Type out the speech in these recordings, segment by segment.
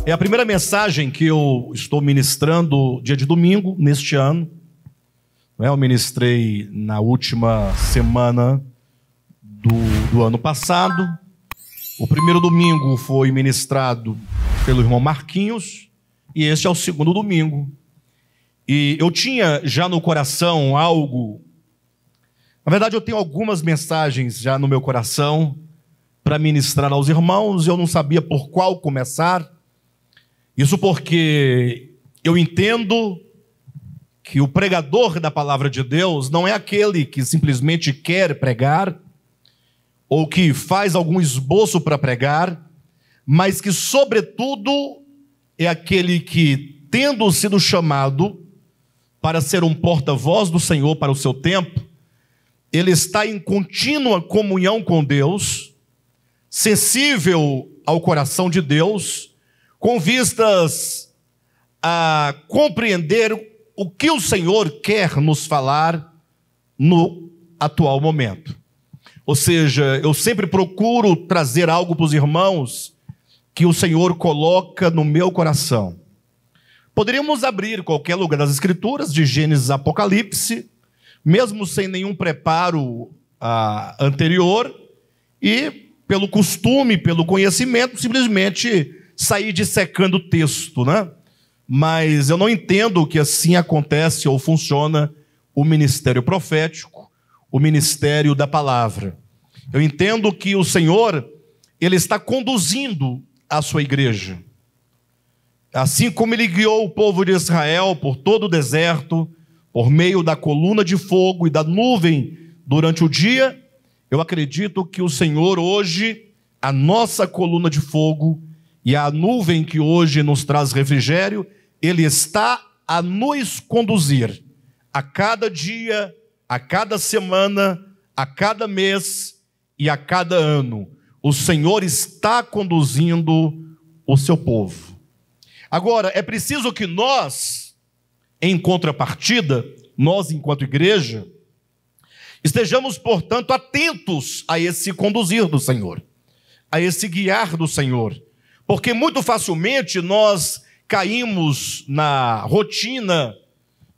É a primeira mensagem que eu estou ministrando dia de domingo, neste ano. Eu ministrei na última semana do ano passado. O primeiro domingo foi ministrado pelo irmão Marquinhos, e este é o segundo domingo. E eu tinha já no coração algo... Na verdade, eu tenho algumas mensagens já no meu coração para ministrar aos irmãos, e eu não sabia por qual começar. Isso porque eu entendo que o pregador da palavra de Deus não é aquele que simplesmente quer pregar ou que faz algum esboço para pregar, mas que, sobretudo, é aquele que, tendo sido chamado para ser um porta-voz do Senhor para o seu tempo, ele está em contínua comunhão com Deus, sensível ao coração de Deus, com vistas a compreender o que o Senhor quer nos falar no atual momento. Ou seja, eu sempre procuro trazer algo para os irmãos que o Senhor coloca no meu coração. Poderíamos abrir qualquer lugar das Escrituras, de Gênesis a Apocalipse, mesmo sem nenhum preparo anterior, e pelo costume, pelo conhecimento, simplesmente sair dissecando o texto, né? Mas eu não entendo que assim acontece ou funciona o ministério profético, o ministério da palavra. Eu entendo que o Senhor, Ele está conduzindo a sua igreja. Assim como Ele guiou o povo de Israel por todo o deserto, por meio da coluna de fogo e da nuvem durante o dia, eu acredito que o Senhor hoje, a nossa coluna de fogo e a nuvem que hoje nos traz refrigério, Ele está a nos conduzir a cada dia, a cada semana, a cada mês e a cada ano. O Senhor está conduzindo o seu povo. Agora, é preciso que nós, em contrapartida, nós enquanto igreja, estejamos, portanto, atentos a esse conduzir do Senhor, a esse guiar do Senhor. Porque muito facilmente nós caímos na rotina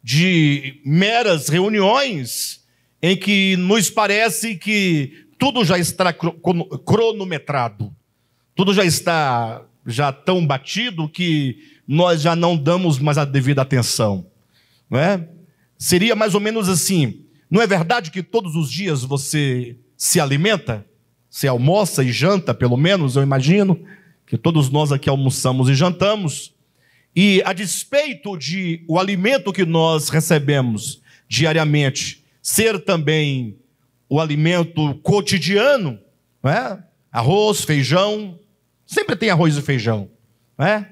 de meras reuniões em que nos parece que tudo já está cronometrado, tudo já está tão batido que nós já não damos mais a devida atenção, não é? Seria mais ou menos assim: não é verdade que todos os dias você se alimenta? Você almoça e janta, pelo menos, eu imagino que todos nós aqui almoçamos e jantamos, e a despeito de o alimento que nós recebemos diariamente ser também o alimento cotidiano, não é? Arroz, feijão, sempre tem arroz e feijão, não é?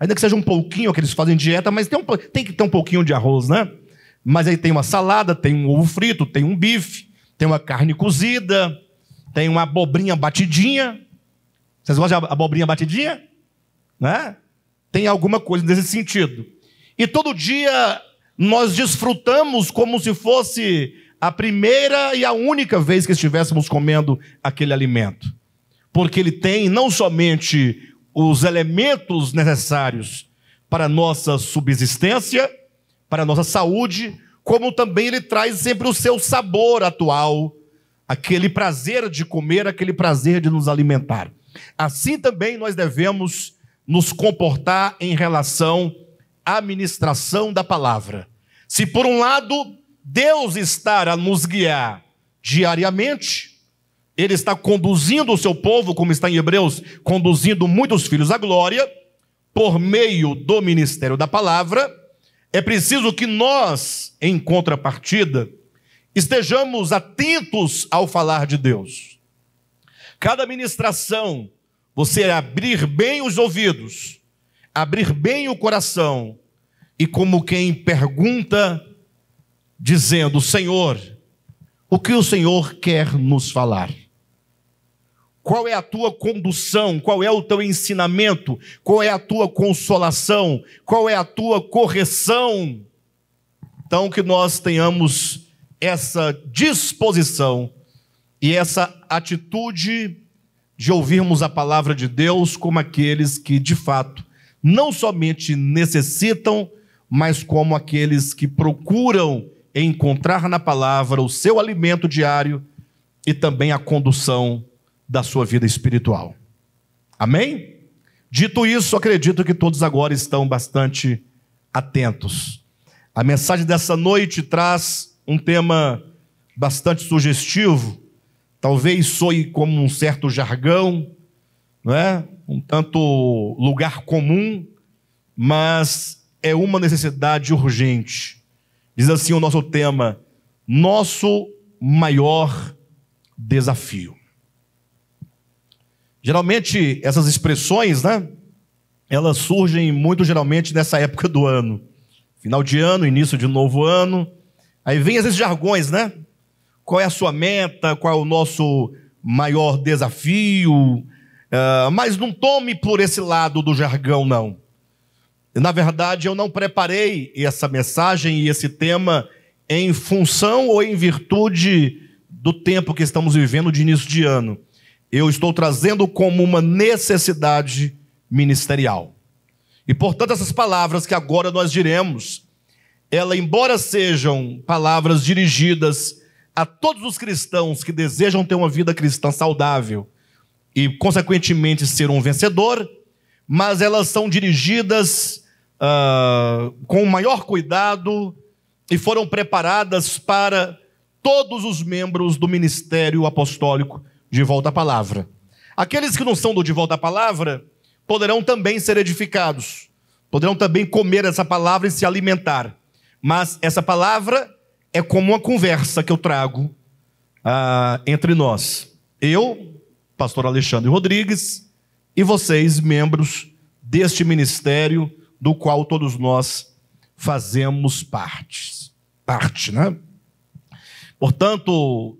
Ainda que seja um pouquinho que eles fazem dieta, mas tem que ter um pouquinho de arroz, né? Mas aí tem uma salada, tem um ovo frito, tem um bife, tem uma carne cozida, tem uma abobrinha batidinha. Vocês gostam de abobrinha batidinha? Né? Tem alguma coisa nesse sentido. E todo dia nós desfrutamos como se fosse a primeira e a única vez que estivéssemos comendo aquele alimento. Porque ele tem não somente os elementos necessários para a nossa subsistência, para a nossa saúde, como também ele traz sempre o seu sabor atual, aquele prazer de comer, aquele prazer de nos alimentar. Assim também nós devemos nos comportar em relação à ministração da palavra. Se por um lado Deus está a nos guiar diariamente, Ele está conduzindo o seu povo, como está em Hebreus, conduzindo muitos filhos à glória, por meio do ministério da palavra, é preciso que nós, em contrapartida, estejamos atentos ao falar de Deus. Cada ministração, você abrir bem os ouvidos, abrir bem o coração, e como quem pergunta, dizendo: Senhor, o que o Senhor quer nos falar? Qual é a tua condução? Qual é o teu ensinamento? Qual é a tua consolação? Qual é a tua correção? Então, que nós tenhamos essa disposição e essa atitude de ouvirmos a palavra de Deus como aqueles que, de fato, não somente necessitam, mas como aqueles que procuram encontrar na palavra o seu alimento diário e também a condução da sua vida espiritual. Amém? Dito isso, acredito que todos agora estão bastante atentos. A mensagem dessa noite traz um tema bastante sugestivo, talvez soe como um certo jargão, não é? Um tanto lugar comum, mas é uma necessidade urgente. Diz assim o nosso tema: nosso maior desafio. Geralmente, essas expressões, né? Elas surgem muito geralmente nessa época do ano. Final de ano, início de novo ano. Aí vem esses jargões, né? Qual é a sua meta? Qual é o nosso maior desafio? Mas não tome por esse lado do jargão, não. Na verdade, eu não preparei essa mensagem e esse tema em função ou em virtude do tempo que estamos vivendo de início de ano. Eu estou trazendo como uma necessidade ministerial. E, portanto, essas palavras que agora nós diremos, elas, embora sejam palavras dirigidas a todos os cristãos que desejam ter uma vida cristã saudável e, consequentemente, ser um vencedor, mas elas são dirigidas com o maior cuidado e foram preparadas para todos os membros do ministério apostólico de Volta à Palavra. Aqueles que não são do De Volta à Palavra poderão também ser edificados, poderão também comer essa palavra e se alimentar. Mas essa palavra é como uma conversa que eu trago entre nós. Eu, pastor Alexandre Rodrigues, e vocês, membros deste ministério do qual todos nós fazemos parte, né? Portanto,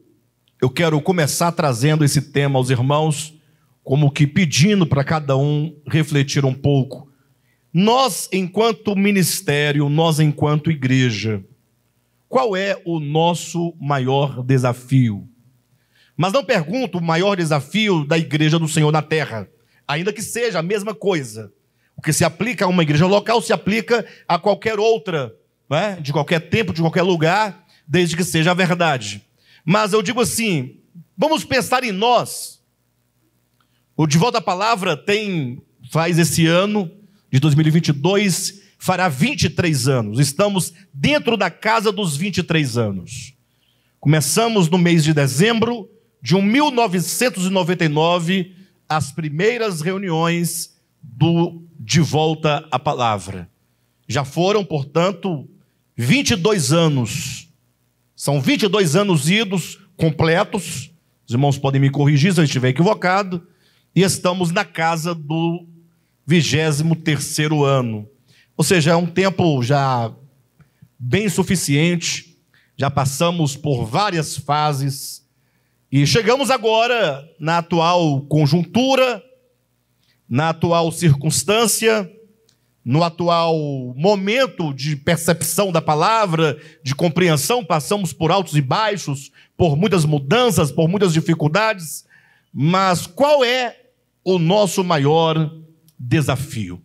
eu quero começar trazendo esse tema aos irmãos, como que pedindo para cada um refletir um pouco. Nós, enquanto ministério, nós, enquanto igreja, qual é o nosso maior desafio? Mas não pergunto o maior desafio da igreja do Senhor na terra, ainda que seja a mesma coisa. O que se aplica a uma igreja local se aplica a qualquer outra, né? De qualquer tempo, de qualquer lugar, desde que seja a verdade. Mas eu digo assim, vamos pensar em nós. O De Volta à Palavra faz esse ano de 2022, fará 23 anos. Estamos dentro da casa dos 23 anos. Começamos no mês de dezembro de 1999, as primeiras reuniões do De Volta à Palavra. Já foram, portanto, 22 anos. São 22 anos idos, completos. Os irmãos podem me corrigir se eu estiver equivocado. E estamos na casa do 23º ano. Ou seja, é um tempo já bem suficiente. Já passamos por várias fases. E chegamos agora na atual conjuntura, na atual circunstância, no atual momento de percepção da palavra, de compreensão. Passamos por altos e baixos, por muitas mudanças, por muitas dificuldades. Mas qual é o nosso maior desafio?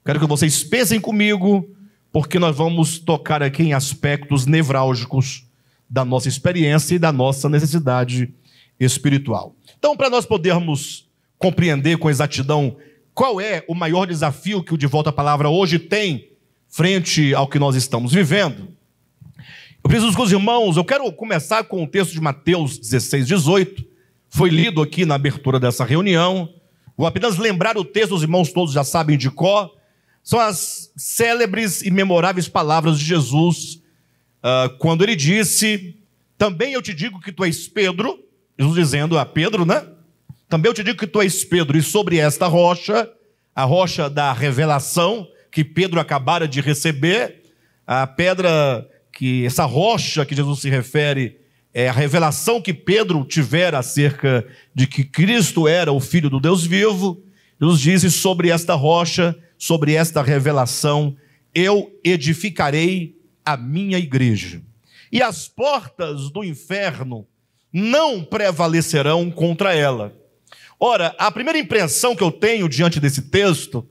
Quero que vocês pensem comigo, porque nós vamos tocar aqui em aspectos nevrálgicos da nossa experiência e da nossa necessidade espiritual. Então, para nós podermos compreender com exatidão qual é o maior desafio que o De Volta à Palavra hoje tem frente ao que nós estamos vivendo, eu preciso que os irmãos, eu quero começar com o texto de Mateus 16, 18, foi lido aqui na abertura dessa reunião. Vou apenas lembrar o texto, os irmãos todos já sabem de cor. São as célebres e memoráveis palavras de Jesus, quando ele disse: também eu te digo que tu és Pedro, Jesus dizendo a Pedro, né? Também eu te digo que tu és Pedro, e sobre esta rocha, a rocha da revelação, que Pedro acabara de receber, a pedra essa rocha que Jesus se refere, é a revelação que Pedro tivera acerca de que Cristo era o Filho do Deus vivo. Jesus disse: sobre esta rocha, sobre esta revelação, eu edificarei a minha igreja, e as portas do inferno não prevalecerão contra ela. Ora, a primeira impressão que eu tenho diante desse texto,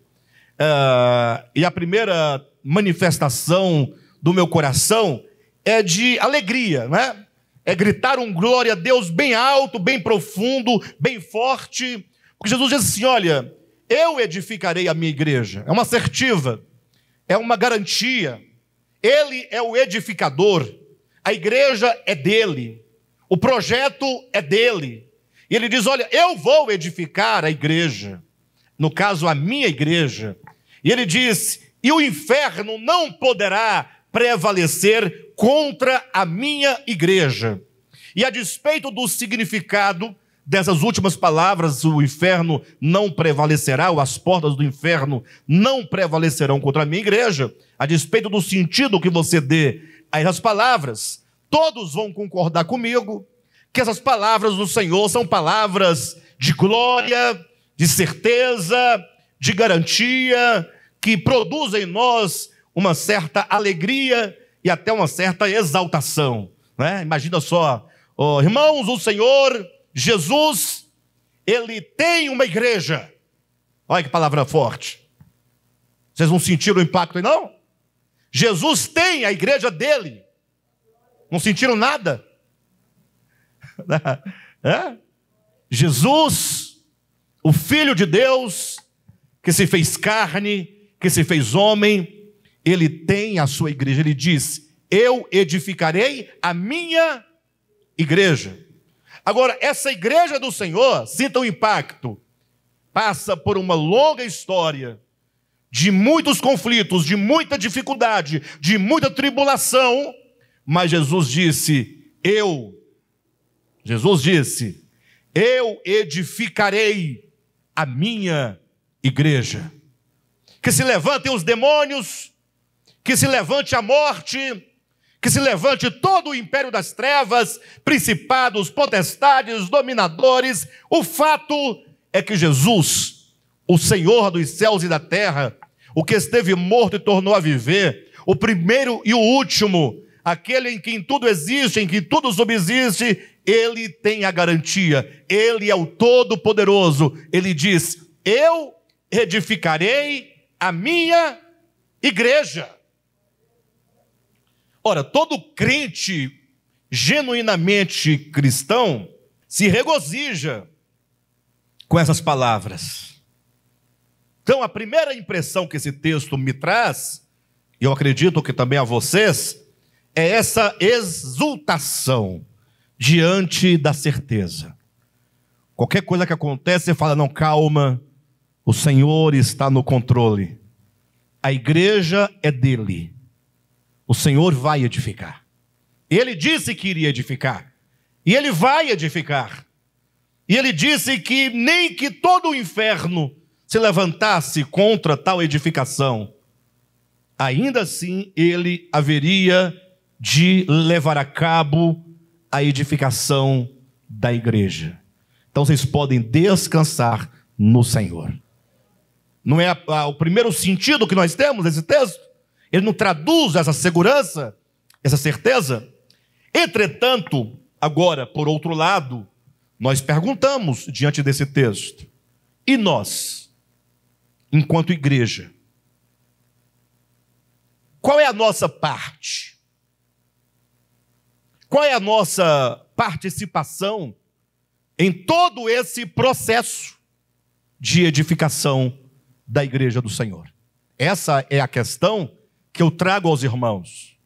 e a primeira manifestação do meu coração é de alegria, né? É gritar um glória a Deus bem alto, bem profundo, bem forte, porque Jesus diz assim: olha, eu edificarei a minha igreja. É uma assertiva, é uma garantia. Ele é o edificador, a igreja é dele, o projeto é dele. E ele diz: olha, eu vou edificar a igreja, no caso a minha igreja. E ele diz: e o inferno não poderá prevalecer contra a minha igreja. E a despeito do significado dessas últimas palavras, o inferno não prevalecerá, ou as portas do inferno não prevalecerão contra a minha igreja, a despeito do sentido que você dê a essas palavras, todos vão concordar comigo que essas palavras do Senhor são palavras de glória, de certeza, de garantia, que produzem em nós uma certa alegria e até uma certa exaltação, né? Imagina só, irmãos, o Senhor Jesus, Ele tem uma igreja. Olha que palavra forte. Vocês não sentiram o impacto aí, não? Jesus tem a igreja dele. Não sentiram nada? Jesus, o Filho de Deus, que se fez carne, que se fez homem, Ele tem a sua igreja. Ele diz: eu edificarei a minha igreja. Agora, essa igreja do Senhor, sinta o impacto, passa por uma longa história de muitos conflitos, de muita dificuldade, de muita tribulação, mas Jesus disse: eu edificarei a minha igreja. Que se levantem os demônios, que se levante a morte, que se levante todo o império das trevas, principados, potestades, dominadores. O fato é que Jesus, o Senhor dos céus e da terra, o que esteve morto e tornou a viver, o primeiro e o último, aquele em quem tudo existe, em quem tudo subsiste, Ele tem a garantia. Ele é o Todo-Poderoso. Ele diz: eu edificarei a minha igreja. Ora, todo crente genuinamente cristão se regozija com essas palavras. Então, a primeira impressão que esse texto me traz, e eu acredito que também a vocês, é essa exultação diante da certeza. Qualquer coisa que acontece, você fala: não, calma, o Senhor está no controle. A igreja é dele. O Senhor vai edificar. Ele disse que iria edificar. E Ele vai edificar. E Ele disse que nem que todo o inferno se levantasse contra tal edificação, ainda assim Ele haveria de levar a cabo a edificação da igreja. Então vocês podem descansar no Senhor. Não é o primeiro sentido que nós temos nesse texto? Ele não traduz essa segurança, essa certeza? Entretanto, agora, por outro lado, nós perguntamos diante desse texto: e nós, enquanto igreja, qual é a nossa parte? Qual é a nossa participação em todo esse processo de edificação da igreja do Senhor? Essa é a questão que eu trago aos irmãos.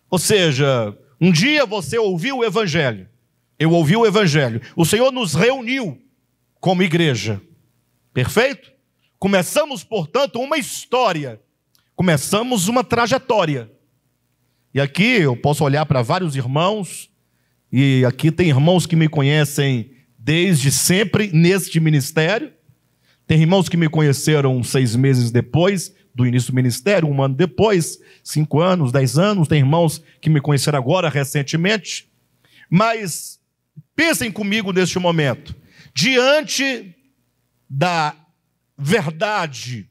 Ou seja, um dia você ouviu o Evangelho, eu ouvi o Evangelho, o Senhor nos reuniu como igreja, perfeito? Começamos, portanto, uma história, começamos uma trajetória. E aqui eu posso olhar para vários irmãos, e aqui tem irmãos que me conhecem desde sempre neste ministério, tem irmãos que me conheceram 6 meses depois do início do ministério, 1 ano depois, 5 anos, 10 anos, tem irmãos que me conheceram agora, recentemente. Mas pensem comigo neste momento, diante da verdade,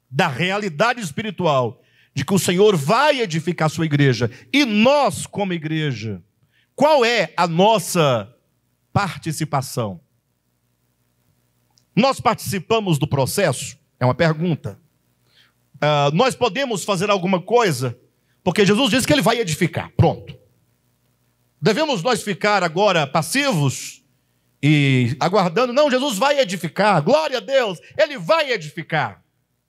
da realidade espiritual, de que o Senhor vai edificar a sua igreja. E nós, como igreja, qual é a nossa participação? Nós participamos do processo? É uma pergunta. Nós podemos fazer alguma coisa? Porque Jesus disse que Ele vai edificar. Pronto. Devemos nós ficar agora passivos e aguardando? Não, Jesus vai edificar. Glória a Deus, Ele vai edificar.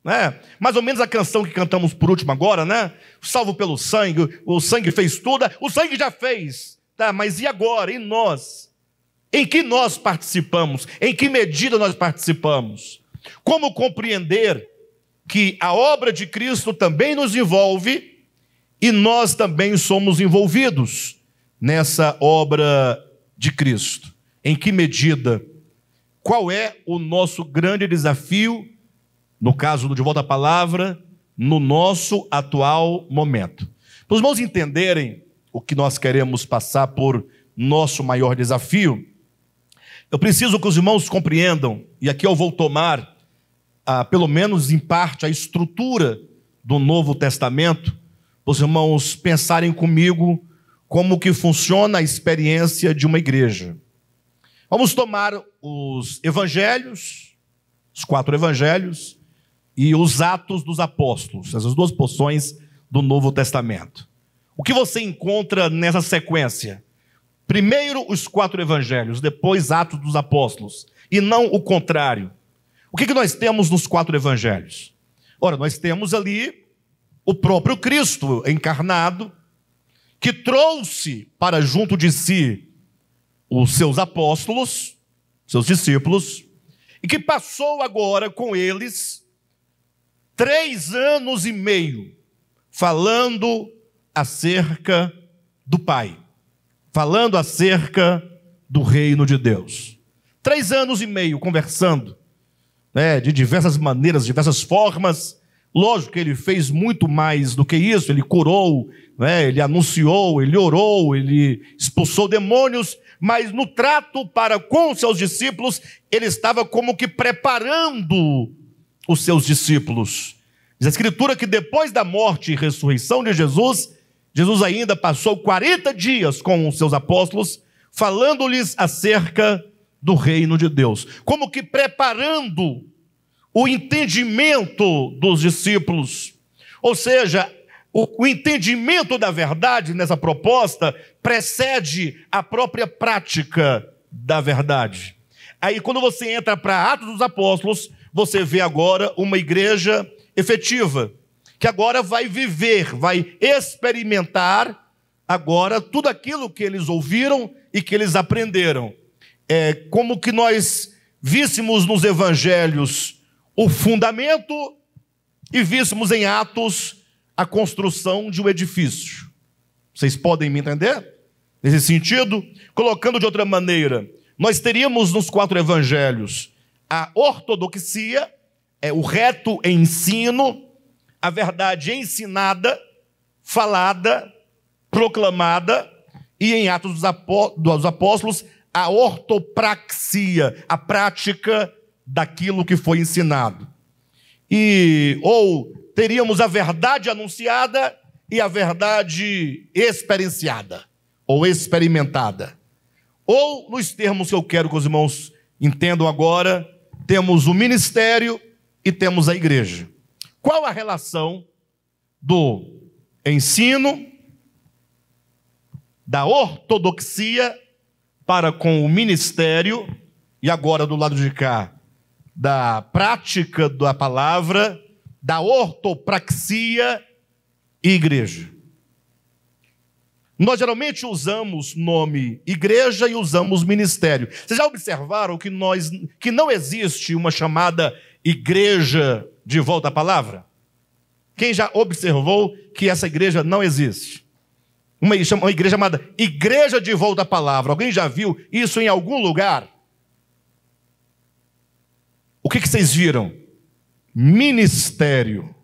Né? Mais ou menos a canção que cantamos por último agora, né? Salvo pelo sangue, o sangue fez tudo, o sangue já fez. Tá, mas e agora? E nós? Em que nós participamos? Em que medida nós participamos? Como compreender que a obra de Cristo também nos envolve e nós também somos envolvidos nessa obra de Cristo? Em que medida? Qual é o nosso grande desafio, no caso do De Volta à Palavra, no nosso atual momento? Para os irmãos entenderem o que nós queremos passar por nosso maior desafio, eu preciso que os irmãos compreendam, e aqui eu vou tomar, pelo menos em parte, a estrutura do Novo Testamento, para os irmãos pensarem comigo como que funciona a experiência de uma igreja. Vamos tomar os evangelhos, os 4 evangelhos, e os Atos dos Apóstolos, essas 2 porções do Novo Testamento. O que você encontra nessa sequência? Primeiro os 4 evangelhos, depois Atos dos Apóstolos, e não o contrário. O que nós temos nos 4 evangelhos? Ora, nós temos ali o próprio Cristo encarnado, que trouxe para junto de si os seus apóstolos, seus discípulos, e que passou agora com eles 3 anos e meio falando acerca do Pai, falando acerca do reino de Deus. 3 anos e meio conversando, de diversas maneiras, diversas formas. Lógico que ele fez muito mais do que isso. Ele curou, ele anunciou, ele orou, ele expulsou demônios, mas no trato para com seus discípulos, ele estava como que preparando os seus discípulos. Diz a Escritura que depois da morte e ressurreição de Jesus, Jesus ainda passou 40 dias com os seus apóstolos, falando-lhes acerca do reino de Deus, como que preparando o entendimento dos discípulos. Ou seja, o entendimento da verdade nessa proposta precede a própria prática da verdade. Aí quando você entra para Atos dos Apóstolos, você vê agora uma igreja efetiva, que agora vai viver, vai experimentar agora tudo aquilo que eles ouviram e que eles aprenderam. É como que nós víssemos nos evangelhos o fundamento e víssemos em Atos a construção de um edifício. Vocês podem me entender? Nesse sentido, colocando de outra maneira, nós teríamos nos 4 evangelhos a ortodoxia, o reto ensino, a verdade ensinada, falada, proclamada, e em Atos dos Apóstolos, a ortopraxia, a prática daquilo que foi ensinado. Ou teríamos a verdade anunciada e a verdade experienciada, ou experimentada. Ou, nos termos que eu quero que os irmãos entendam agora, temos o ministério e temos a igreja. Qual a relação do ensino, da ortodoxia para com o ministério, e agora do lado de cá, da prática da palavra, da ortopraxia e igreja? Nós geralmente usamos nome igreja e usamos ministério. Vocês já observaram que não existe uma chamada igreja de volta à palavra? Quem já observou que essa igreja não existe? Uma igreja chamada igreja de volta à palavra. Alguém já viu isso em algum lugar? O que vocês viram? Ministério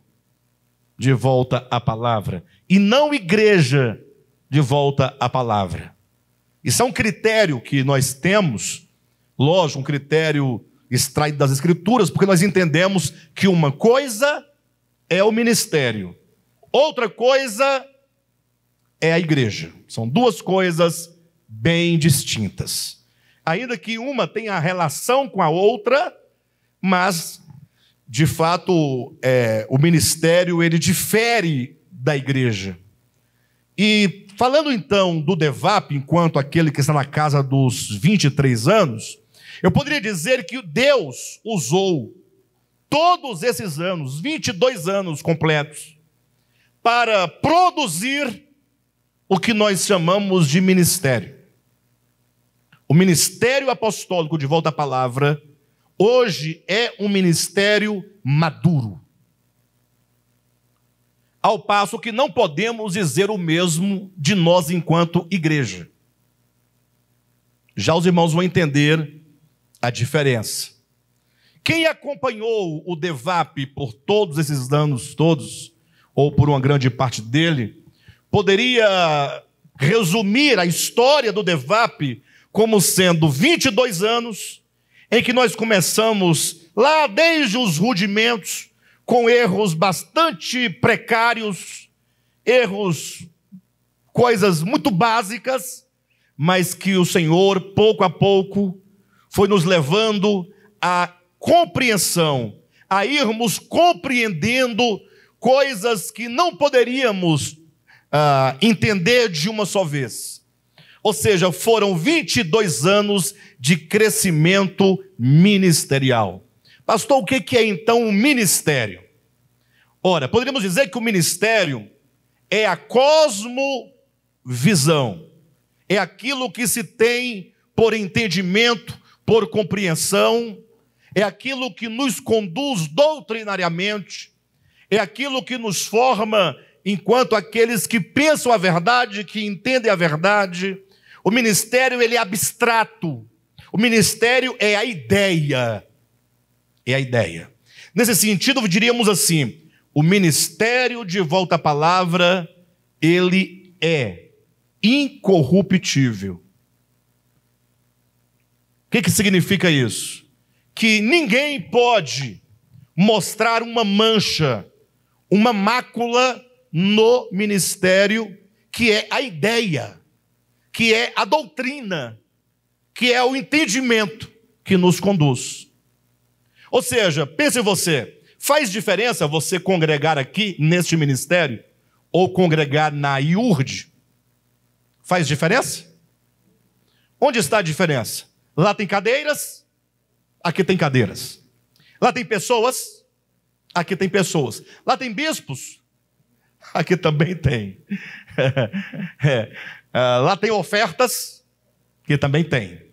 de volta à palavra. E não igreja de volta à palavra. Isso é um critério que nós temos, lógico, um critério extraído das Escrituras, porque nós entendemos que uma coisa é o ministério, Outra coisa é a igreja. São duas coisas bem distintas. Ainda que uma tenha relação com a outra, mas, de fato, o ministério ele difere da igreja. E falando então do DEVAP, enquanto aquele que está na casa dos 23 anos, eu poderia dizer que Deus usou todos esses anos, 22 anos completos, para produzir o que nós chamamos de ministério. O ministério apostólico, de volta à palavra, hoje é um ministério maduro. Ao passo que não podemos dizer o mesmo de nós enquanto igreja. Já os irmãos vão entender a diferença. Quem acompanhou o DEVAP por todos esses anos todos, ou por uma grande parte dele, poderia resumir a história do DEVAP como sendo 22 anos em que nós começamos lá desde os rudimentos, com erros bastante precários, coisas muito básicas, mas que o Senhor, pouco a pouco, foi nos levando à compreensão, a irmos compreendendo coisas que não poderíamos entender de uma só vez. Ou seja, foram 22 anos de crescimento ministerial. Pastor, o que é então um ministério? Ora, poderíamos dizer que o ministério é a cosmovisão, é aquilo que se tem por entendimento, por compreensão, é aquilo que nos conduz doutrinariamente, é aquilo que nos forma enquanto aqueles que pensam a verdade, que entendem a verdade. O ministério ele é abstrato, o ministério é a ideia. É a ideia. Nesse sentido, diríamos assim, o ministério, de volta à palavra, ele é incorruptível. O que significa isso? Que ninguém pode mostrar uma mancha, uma mácula no ministério, que é a ideia, que é a doutrina, que é o entendimento que nos conduz. Ou seja, pense você, faz diferença você congregar aqui neste ministério ou congregar na IURD? Faz diferença? Onde está a diferença? Lá tem cadeiras, aqui tem cadeiras. Lá tem pessoas, aqui tem pessoas. Lá tem bispos, aqui também tem. Lá tem ofertas, aqui também tem.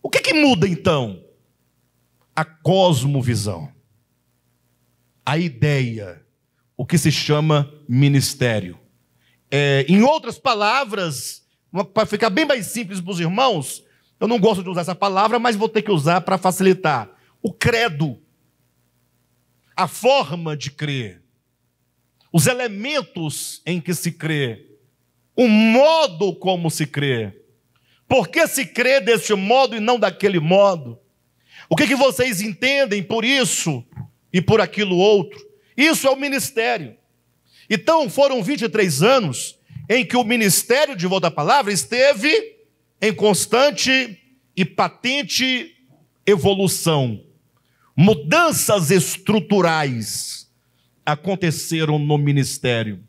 O que muda então? A cosmovisão, a ideia, o que se chama ministério. Em outras palavras, para ficar bem mais simples para os irmãos, eu não gosto de usar essa palavra, mas vou ter que usar para facilitar. O credo, a forma de crer, os elementos em que se crê, o modo como se crê. Por que se crê deste modo e não daquele modo? O que vocês entendem por isso e por aquilo outro? Isso é o ministério. Então foram 23 anos em que o ministério, de volta à palavra, esteve em constante e patente evolução. Mudanças estruturais aconteceram no ministério.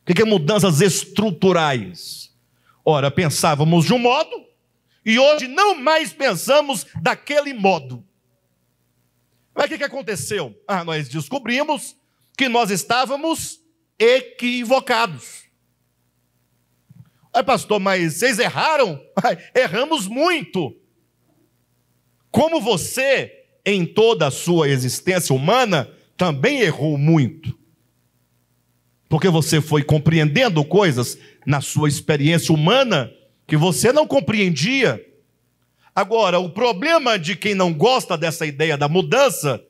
O que é mudanças estruturais? Ora, pensávamos de um modo, e hoje não mais pensamos daquele modo. Mas o que aconteceu? Nós descobrimos que nós estávamos equivocados. Pastor, mas vocês erraram? Erramos muito. Como você, em toda a sua existência humana, também errou muito. Porque você foi compreendendo coisas na sua experiência humana que você não compreendia. Agora, o problema de quem não gosta dessa ideia da mudança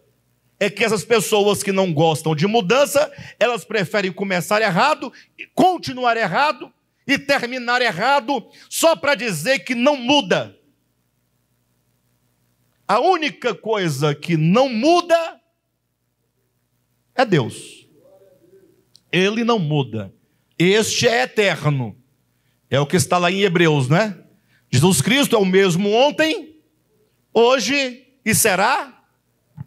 é que essas pessoas que não gostam de mudança, elas preferem começar errado, continuar errado e terminar errado só para dizer que não muda. A única coisa que não muda é Deus. Ele não muda. Este é eterno. É o que está lá em Hebreus, né? Jesus Cristo é o mesmo ontem, hoje e será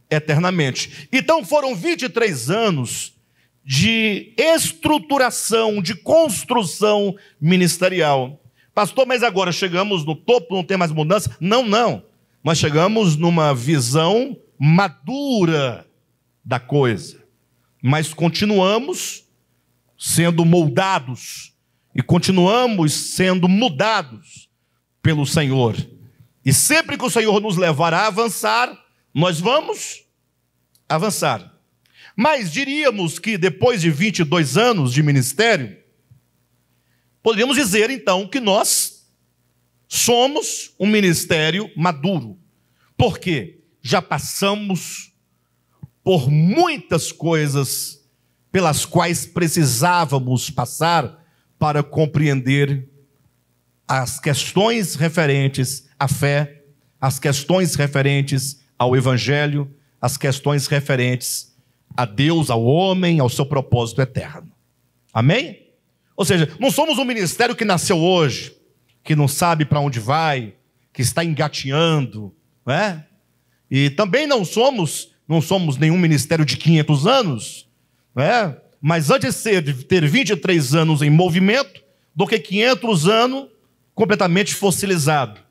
eternamente. Então foram 23 anos de estruturação, de construção ministerial. Pastor, mas agora chegamos no topo, não tem mais mudança? Não, não. Nós chegamos numa visão madura da coisa. Mas continuamos sendo moldados e continuamos sendo mudados pelo Senhor. E sempre que o Senhor nos levar a avançar, nós vamos avançar. Mas diríamos que depois de 22 anos de ministério, poderíamos dizer então que nós somos um ministério maduro. Por quê? Já passamos por muitas coisas pelas quais precisávamos passar para compreender as questões referentes à fé, as questões referentes ao Evangelho, as questões referentes a Deus, ao homem, ao seu propósito eterno. Amém? Ou seja, não somos um ministério que nasceu hoje, que não sabe para onde vai, que está engateando, não é? E também não somos nenhum ministério de 500 anos, não é? Mas antes de ter 23 anos em movimento, do que 500 anos completamente fossilizado.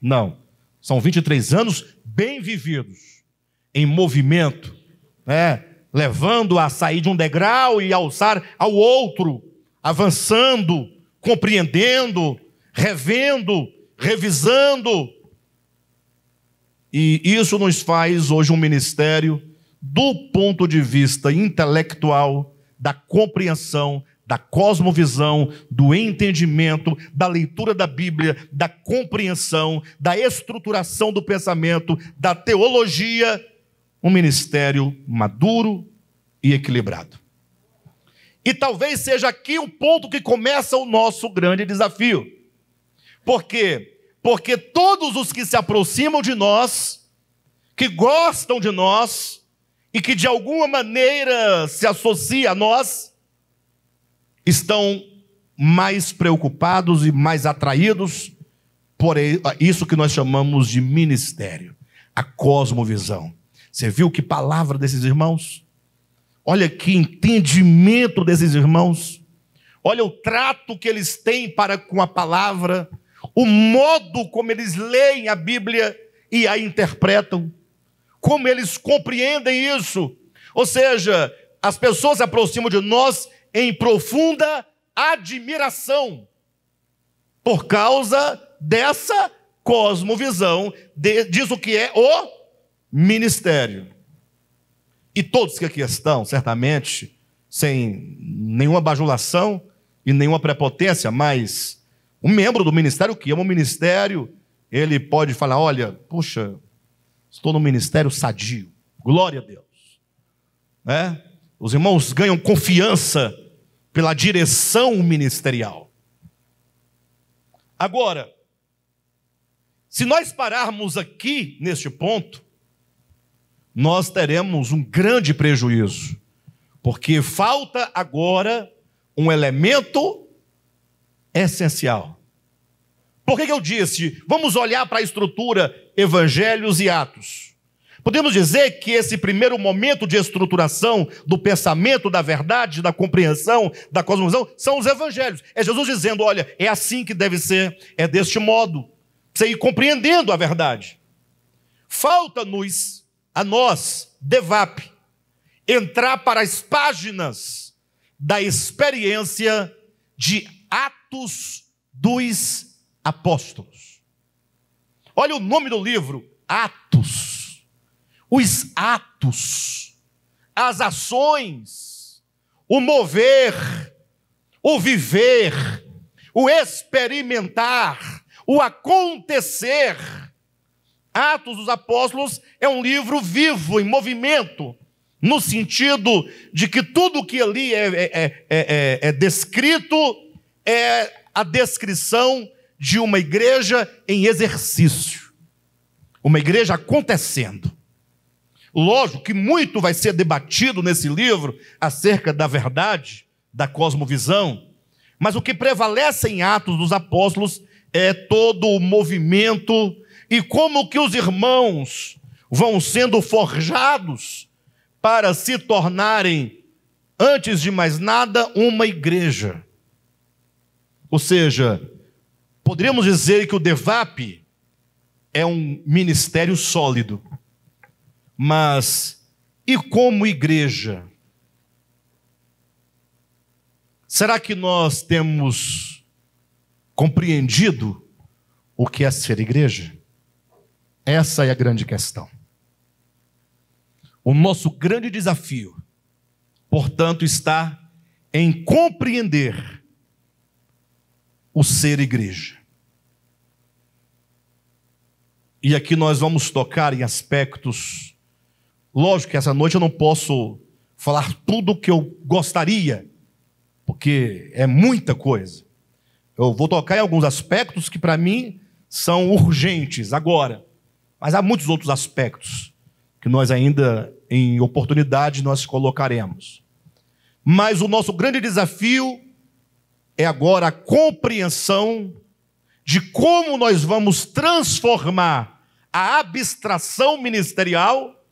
Não, são 23 anos bem vividos, em movimento, levando a sair de um degrau e alçar ao outro, avançando, compreendendo, revendo, revisando. E isso nos faz hoje um ministério do ponto de vista intelectual, da compreensão, da cosmovisão, do entendimento, da leitura da Bíblia, da compreensão, da estruturação do pensamento, da teologia, um ministério maduro e equilibrado. E talvez seja aqui o ponto que começa o nosso grande desafio. Por quê? Porque todos os que se aproximam de nós, que gostam de nós e que de alguma maneira se associam a nós, estão mais preocupados e mais atraídos por isso que nós chamamos de ministério, a cosmovisão. Você viu que palavra desses irmãos? Olha que entendimento desses irmãos. Olha o trato que eles têm para com a palavra, o modo como eles leem a Bíblia e a interpretam, como eles compreendem isso. Ou seja, as pessoas se aproximam de nós em profunda admiração por causa dessa cosmovisão, disso que é o ministério. E todos que aqui estão, certamente, sem nenhuma bajulação e nenhuma prepotência, mas um membro do ministério que ama o ministério, ele pode falar, olha, puxa, estou no ministério sadio, glória a Deus. Os irmãos ganham confiança pela direção ministerial. Agora, se nós pararmos aqui neste ponto, nós teremos um grande prejuízo, porque falta agora um elemento essencial. Por que eu disse, vamos olhar para a estrutura Evangelhos e Atos? Podemos dizer que esse primeiro momento de estruturação do pensamento, da verdade, da compreensão, da cosmovisão, são os Evangelhos. É Jesus dizendo, olha, é assim que deve ser, é deste modo, você ir compreendendo a verdade. Falta-nos, a nós, DEVAP, entrar para as páginas da experiência de Atos dos Apóstolos. Olha o nome do livro, Atos. Os atos, as ações, o mover, o viver, o experimentar, o acontecer. Atos dos Apóstolos é um livro vivo, em movimento, no sentido de que tudo que ali é descrito é a descrição de uma igreja em exercício, uma igreja acontecendo. Lógico que muito vai ser debatido nesse livro acerca da verdade, da cosmovisão, mas o que prevalece em Atos dos Apóstolos é todo o movimento e como que os irmãos vão sendo forjados para se tornarem, antes de mais nada, uma igreja. Ou seja, poderíamos dizer que o DEVAP é um ministério sólido, mas e como igreja? Será que nós temos compreendido o que é ser igreja? Essa é a grande questão. O nosso grande desafio, portanto, está em compreender o ser igreja. E aqui nós vamos tocar em aspectos. Lógico que essa noite eu não posso falar tudo o que eu gostaria, porque é muita coisa. Eu vou tocar em alguns aspectos que para mim são urgentes agora, mas há muitos outros aspectos que nós ainda, em oportunidade, nós colocaremos. Mas o nosso grande desafio é agora a compreensão de como nós vamos transformar a abstração ministerial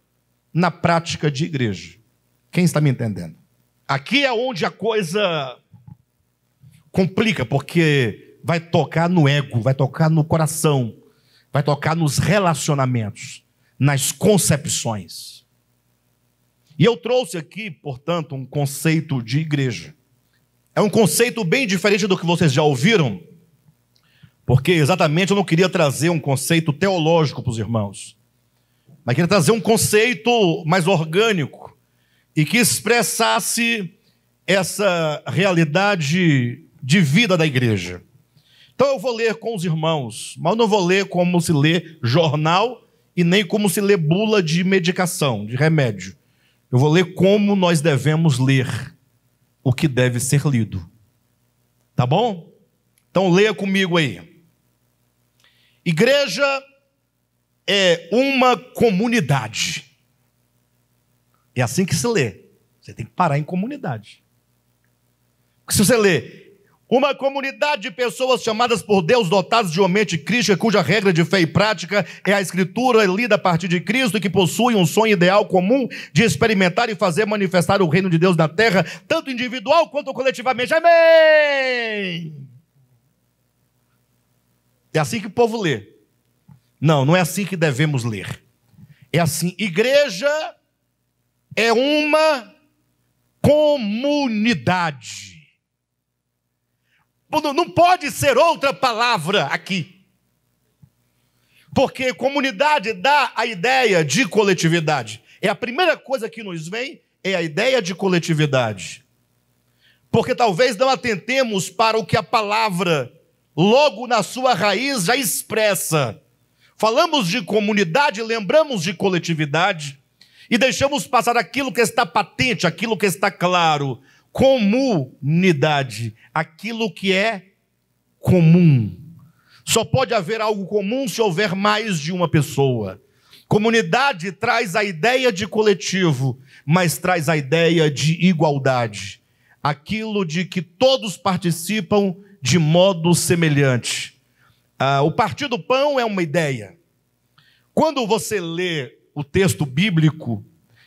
na prática de igreja. Quem está me entendendo? Aqui é onde a coisa complica, porque vai tocar no ego, vai tocar no coração, vai tocar nos relacionamentos, nas concepções. E eu trouxe aqui, portanto, um conceito de igreja. É um conceito bem diferente do que vocês já ouviram, porque exatamente eu não queria trazer um conceito teológico para os irmãos, mas queria trazer um conceito mais orgânico e que expressasse essa realidade de vida da igreja. Então eu vou ler com os irmãos, mas eu não vou ler como se lê jornal e nem como se lê bula de medicação, de remédio. Eu vou ler como nós devemos ler o que deve ser lido. Tá bom? Então leia comigo aí. Igreja é uma comunidade. É assim que se lê. Você tem que parar em comunidade. Porque se você lê uma comunidade de pessoas chamadas por Deus, dotadas de uma mente crística, cuja regra de fé e prática é a Escritura lida a partir de Cristo e que possui um sonho ideal comum de experimentar e fazer manifestar o reino de Deus na terra, tanto individual quanto coletivamente. Amém! É assim que o povo lê. Não, não é assim que devemos ler. É assim, igreja é uma comunidade. Não pode ser outra palavra aqui. Porque comunidade dá a ideia de coletividade. É a primeira coisa que nos vem, é a ideia de coletividade. Porque talvez não atentemos para o que a palavra, logo na sua raiz, já expressa. Falamos de comunidade, lembramos de coletividade e deixamos passar aquilo que está patente, aquilo que está claro. Comunidade, aquilo que é comum. Só pode haver algo comum se houver mais de uma pessoa. Comunidade traz a ideia de coletivo, mas traz a ideia de igualdade. Aquilo de que todos participam de modo semelhante. O partir do pão é uma ideia. Quando você lê o texto bíblico,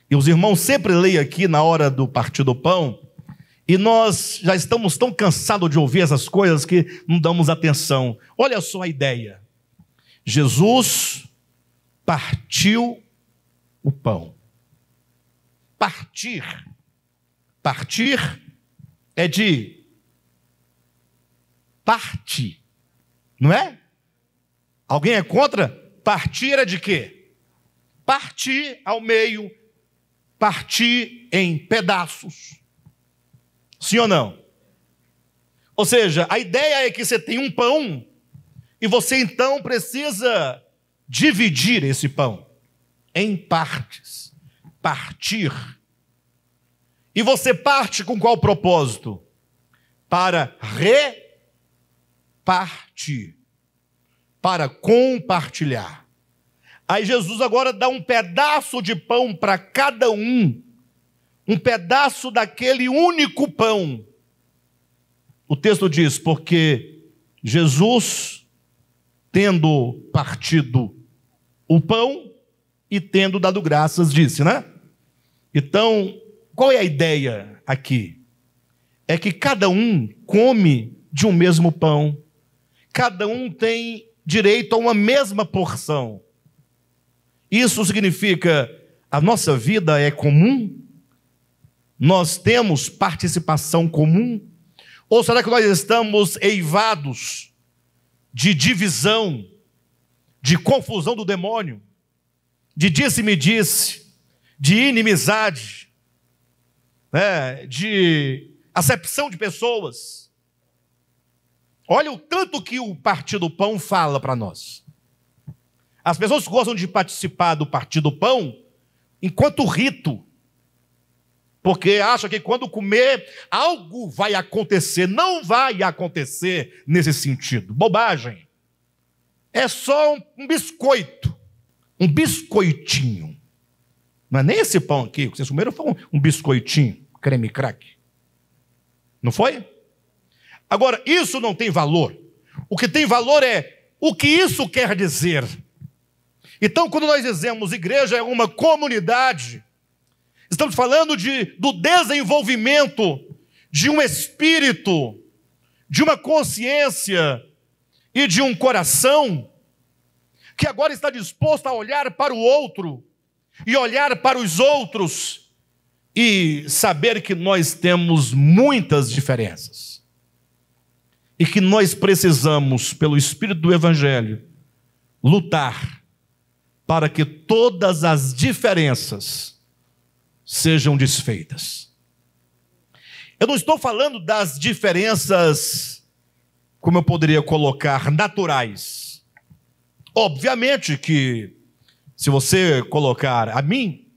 e os irmãos sempre leem aqui na hora do partir do pão, e nós já estamos tão cansados de ouvir essas coisas que não damos atenção. Olha só a ideia. Jesus partiu o pão. Partir. Partir é de partir. Não é? Alguém é contra? Partir é de quê? Partir ao meio. Partir em pedaços. Sim ou não? Ou seja, a ideia é que você tem um pão e você então precisa dividir esse pão em partes. Partir. E você parte com qual propósito? Para repartir. Para compartilhar. Aí Jesus agora dá um pedaço de pão para cada um. Um pedaço daquele único pão O texto diz: porque Jesus, tendo partido o pão e tendo dado graças, disse, né? Então, qual é a ideia aqui? É que cada um come de um mesmo pão, cada um tem direito a uma mesma porção. Isso significa, a nossa vida é comum? Nós temos participação comum? Ou será que nós estamos eivados de divisão, de confusão do demônio, de disse-me-disse, de inimizade, de acepção de pessoas? Olha o tanto que o Partido do Pão fala para nós. As pessoas gostam de participar do Partido do Pão enquanto rito, porque acham que quando comer, algo vai acontecer. Não vai acontecer nesse sentido. Bobagem. É só um biscoito. Um biscoitinho. Não é nem esse pão aqui. O que vocês comeram foi um biscoitinho. Creme crack. Não foi? Agora, isso não tem valor. O que tem valor é o que isso quer dizer. Então, quando nós dizemos igreja é uma comunidade, estamos falando do desenvolvimento de um espírito, de uma consciência e de um coração que agora está disposto a olhar para o outro e olhar para os outros e saber que nós temos muitas diferenças e que nós precisamos, pelo Espírito do Evangelho, lutar para que todas as diferenças sejam desfeitas. Eu não estou falando das diferenças, como eu poderia colocar, naturais. Obviamente que, se você colocar a mim,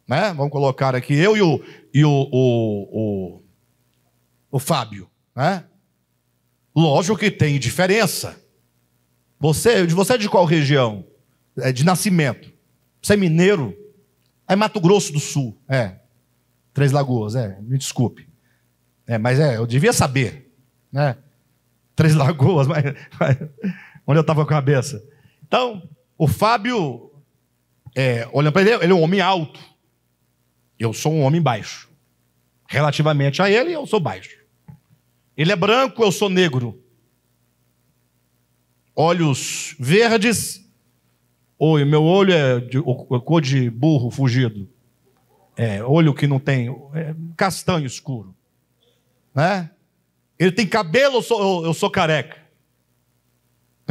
né, vamos colocar aqui eu e o Fábio, né? Lógico que tem diferença. Você é de qual região? É de nascimento. Você é mineiro? É Mato Grosso do Sul. Três Lagoas, me desculpe. Mas eu devia saber, né? Três Lagoas, mas onde eu estava com a cabeça. Então, o Fábio, olhando para ele é um homem alto. Eu sou um homem baixo. Relativamente a ele, eu sou baixo. Ele é branco, eu sou negro. Olhos verdes. Meu olho é cor de burro fugido. Olho que não tem, castanho escuro. Né? Ele tem cabelo, eu sou careca.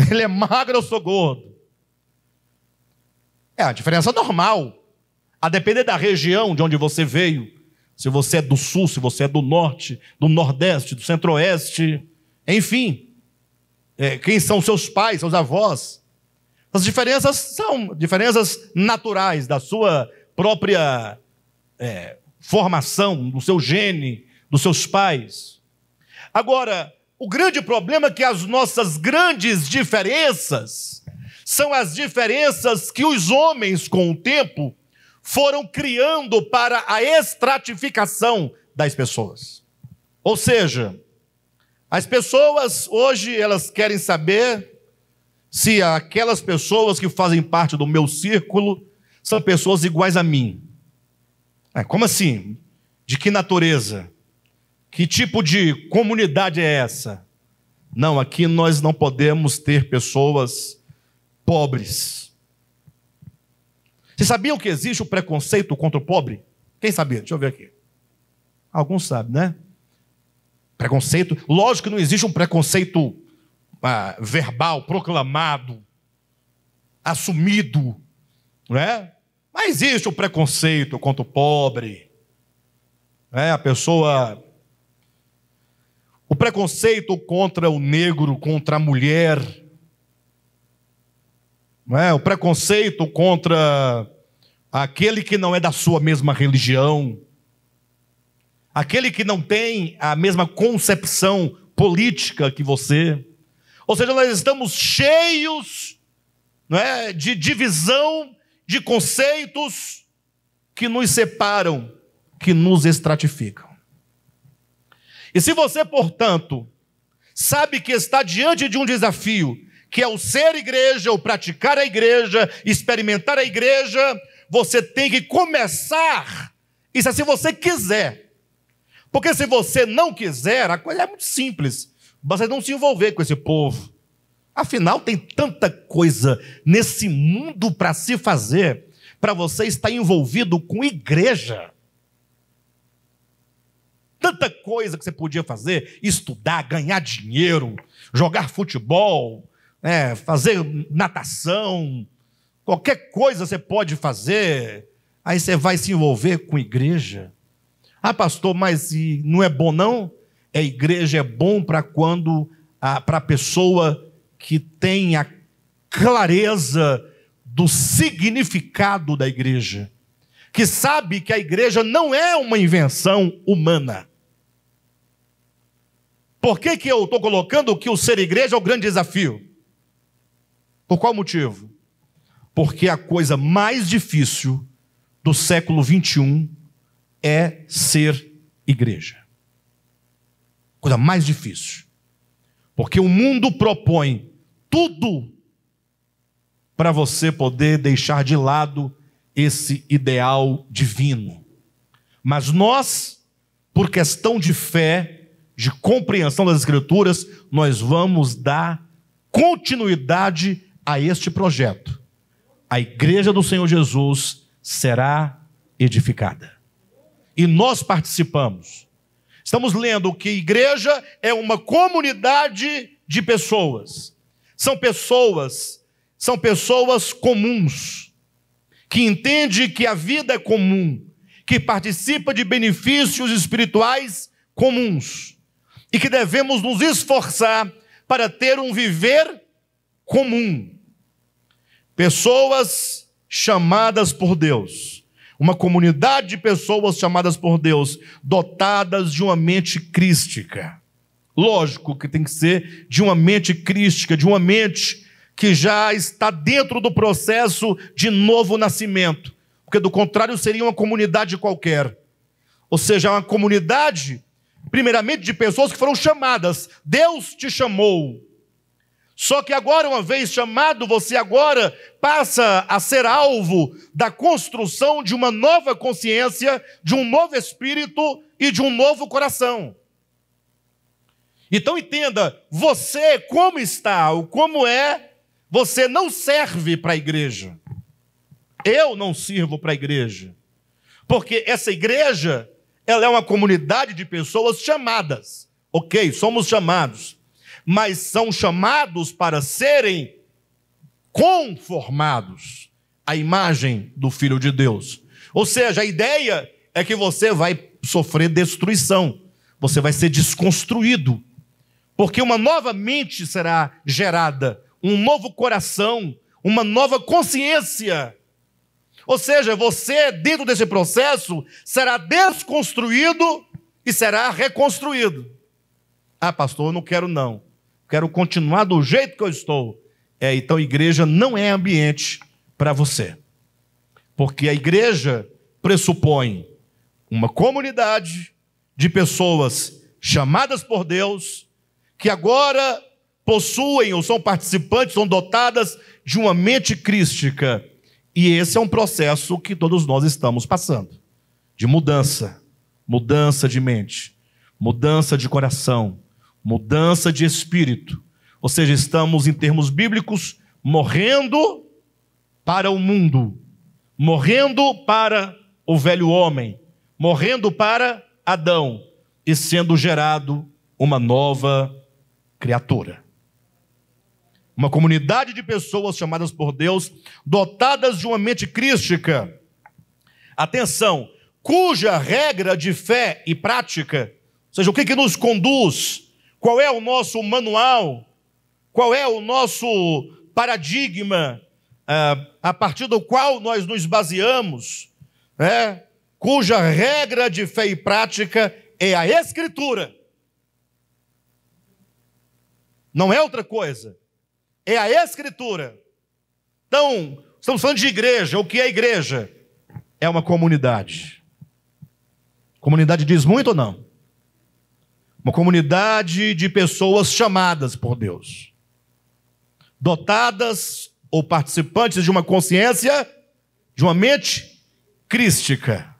Ele é magro, eu sou gordo. É a diferença normal. A depender da região de onde você veio. Se você é do sul, se você é do norte, do nordeste, do centro-oeste. Enfim. Quem são seus pais, seus avós. As diferenças são diferenças naturais da sua própria formação, do seu gene, dos seus pais. Agora, o grande problema é que as nossas grandes diferenças são as diferenças que os homens, com o tempo, foram criando para a estratificação das pessoas. Ou seja, as pessoas hoje elas querem saber se aquelas pessoas que fazem parte do meu círculo são pessoas iguais a mim. Como assim? De que natureza? Que tipo de comunidade é essa? Não, aqui nós não podemos ter pessoas pobres. Vocês sabiam que existe o preconceito contra o pobre? Quem sabia? Deixa eu ver aqui. Alguns sabem, né? Preconceito. Lógico que não existe um preconceito verbal, proclamado, assumido, não é? Mas existe o preconceito contra o pobre, a pessoa, o preconceito contra o negro, contra a mulher, não é? O preconceito contra aquele que não é da sua mesma religião, aquele que não tem a mesma concepção política que você. Ou seja, nós estamos cheios, não é, de divisão, de conceitos que nos separam, que nos estratificam. E se você, portanto, sabe que está diante de um desafio, que é o ser igreja, o praticar a igreja, experimentar a igreja, você tem que começar isso se você quiser. Porque se você não quiser, a coisa é muito simples. Você não se envolver com esse povo. Afinal, tem tanta coisa nesse mundo para se fazer, para você estar envolvido com igreja. Tanta coisa que você podia fazer, estudar, ganhar dinheiro, jogar futebol, fazer natação, qualquer coisa você pode fazer, aí você vai se envolver com igreja. Ah, pastor, mas não é bom não? A igreja é bom para para a pessoa que tem a clareza do significado da igreja, que sabe que a igreja não é uma invenção humana. Por que eu estou colocando que o ser igreja é o grande desafio? Por qual motivo? Porque a coisa mais difícil do século 21 é ser igreja. Coisa mais difícil. Porque o mundo propõe tudo para você poder deixar de lado esse ideal divino. Mas nós, por questão de fé, de compreensão das Escrituras, nós vamos dar continuidade a este projeto. A igreja do Senhor Jesus será edificada. E nós participamos. Estamos lendo que igreja é uma comunidade de pessoas. São pessoas comuns, que entendem que a vida é comum, que participa de benefícios espirituais comuns, e que devemos nos esforçar para ter um viver comum. Pessoas chamadas por Deus. Uma comunidade de pessoas chamadas por Deus, dotadas de uma mente crística. Lógico que tem que ser de uma mente crística, de uma mente que já está dentro do processo de novo nascimento. Porque do contrário seria uma comunidade qualquer. Ou seja, uma comunidade, primeiramente, de pessoas que foram chamadas. Deus te chamou. Só que agora, uma vez chamado, você agora passa a ser alvo da construção de uma nova consciência, de um novo espírito e de um novo coração. Então entenda, você como está, ou como é, você não serve para a igreja. Eu não sirvo para a igreja. Porque essa igreja, ela é uma comunidade de pessoas chamadas. Ok, somos chamados. Mas são chamados para serem conformados à imagem do Filho de Deus. Ou seja, a ideia é que você vai sofrer destruição, você vai ser desconstruído, porque uma nova mente será gerada, um novo coração, uma nova consciência. Ou seja, você, dentro desse processo, será desconstruído e será reconstruído. Ah, pastor, eu não quero não. Quero continuar do jeito que eu estou. Então a igreja não é ambiente para você. Porque a igreja pressupõe uma comunidade de pessoas chamadas por Deus, que agora possuem ou são participantes, são dotadas de uma mente crística. E esse é um processo que todos nós estamos passando. De mudança. Mudança de mente. Mudança de coração. Mudança de espírito. Ou seja, estamos, em termos bíblicos, morrendo para o mundo, morrendo para o velho homem, morrendo para Adão e sendo gerado uma nova criatura. Uma comunidade de pessoas chamadas por Deus, dotadas de uma mente crística. Atenção, cuja regra de fé e prática, ou seja, o que nos conduz, qual é o nosso manual? Qual é o nosso paradigma a partir do qual nós nos baseamos? Cuja regra de fé e prática é a Escritura. Não é outra coisa. É a Escritura. Então, estamos falando de igreja. O que é igreja? É uma comunidade. Comunidade diz muito ou não? Uma comunidade de pessoas chamadas por Deus, dotadas ou participantes de uma consciência, de uma mente crística,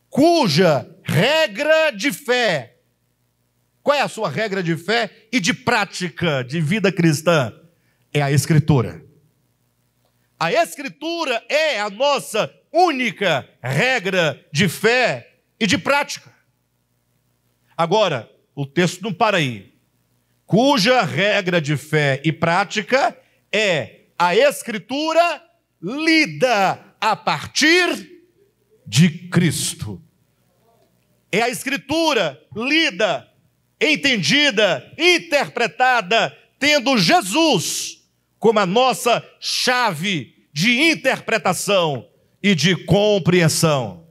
cuja regra de fé, qual é a sua regra de fé e de prática de vida cristã? É a Escritura. A Escritura é a nossa única regra de fé e de prática. Agora, o texto não para aí. Cuja regra de fé e prática é a Escritura lida a partir de Cristo. É a Escritura lida, entendida, interpretada, tendo Jesus como a nossa chave de interpretação e de compreensão.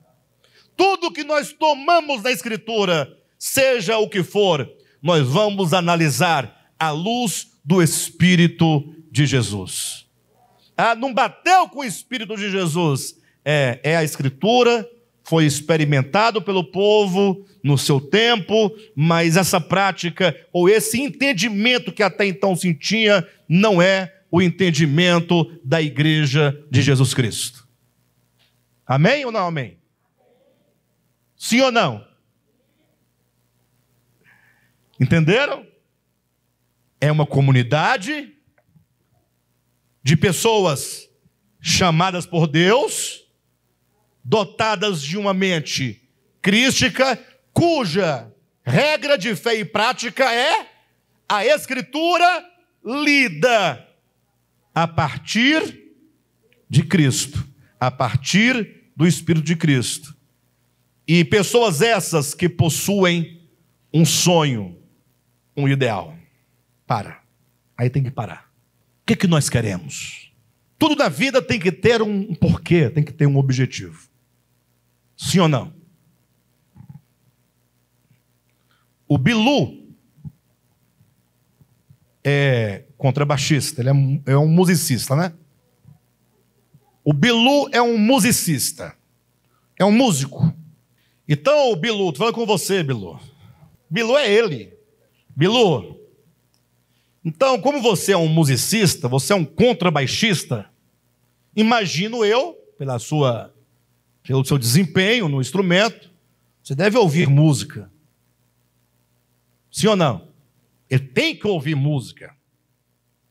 Tudo que nós tomamos na Escritura, seja o que for, nós vamos analisar à luz do Espírito de Jesus. Não bateu com o Espírito de Jesus? É a Escritura, foi experimentado pelo povo no seu tempo, mas essa prática ou esse entendimento que até então se tinha não é o entendimento da igreja de Jesus Cristo. Amém ou não amém? Sim ou não? Entenderam? É uma comunidade de pessoas chamadas por Deus, dotadas de uma mente crística, cuja regra de fé e prática é a Escritura lida a partir de Cristo, a partir do Espírito de Cristo. E pessoas essas que possuem um sonho, um ideal. Aí tem que parar. O que nós queremos? Tudo na vida tem que ter um porquê, tem que ter um objetivo. Sim ou não? O Bilu é contrabaixista, ele é um musicista, né? O Bilu é um musicista, é um músico. Então, o Bilu, estou falando com você, Bilu. Bilu é ele. Bilu, então, como você é um musicista, você é um contrabaixista, imagino eu, pelo seu desempenho no instrumento, você deve ouvir música. Sim ou não? Ele tem que ouvir música.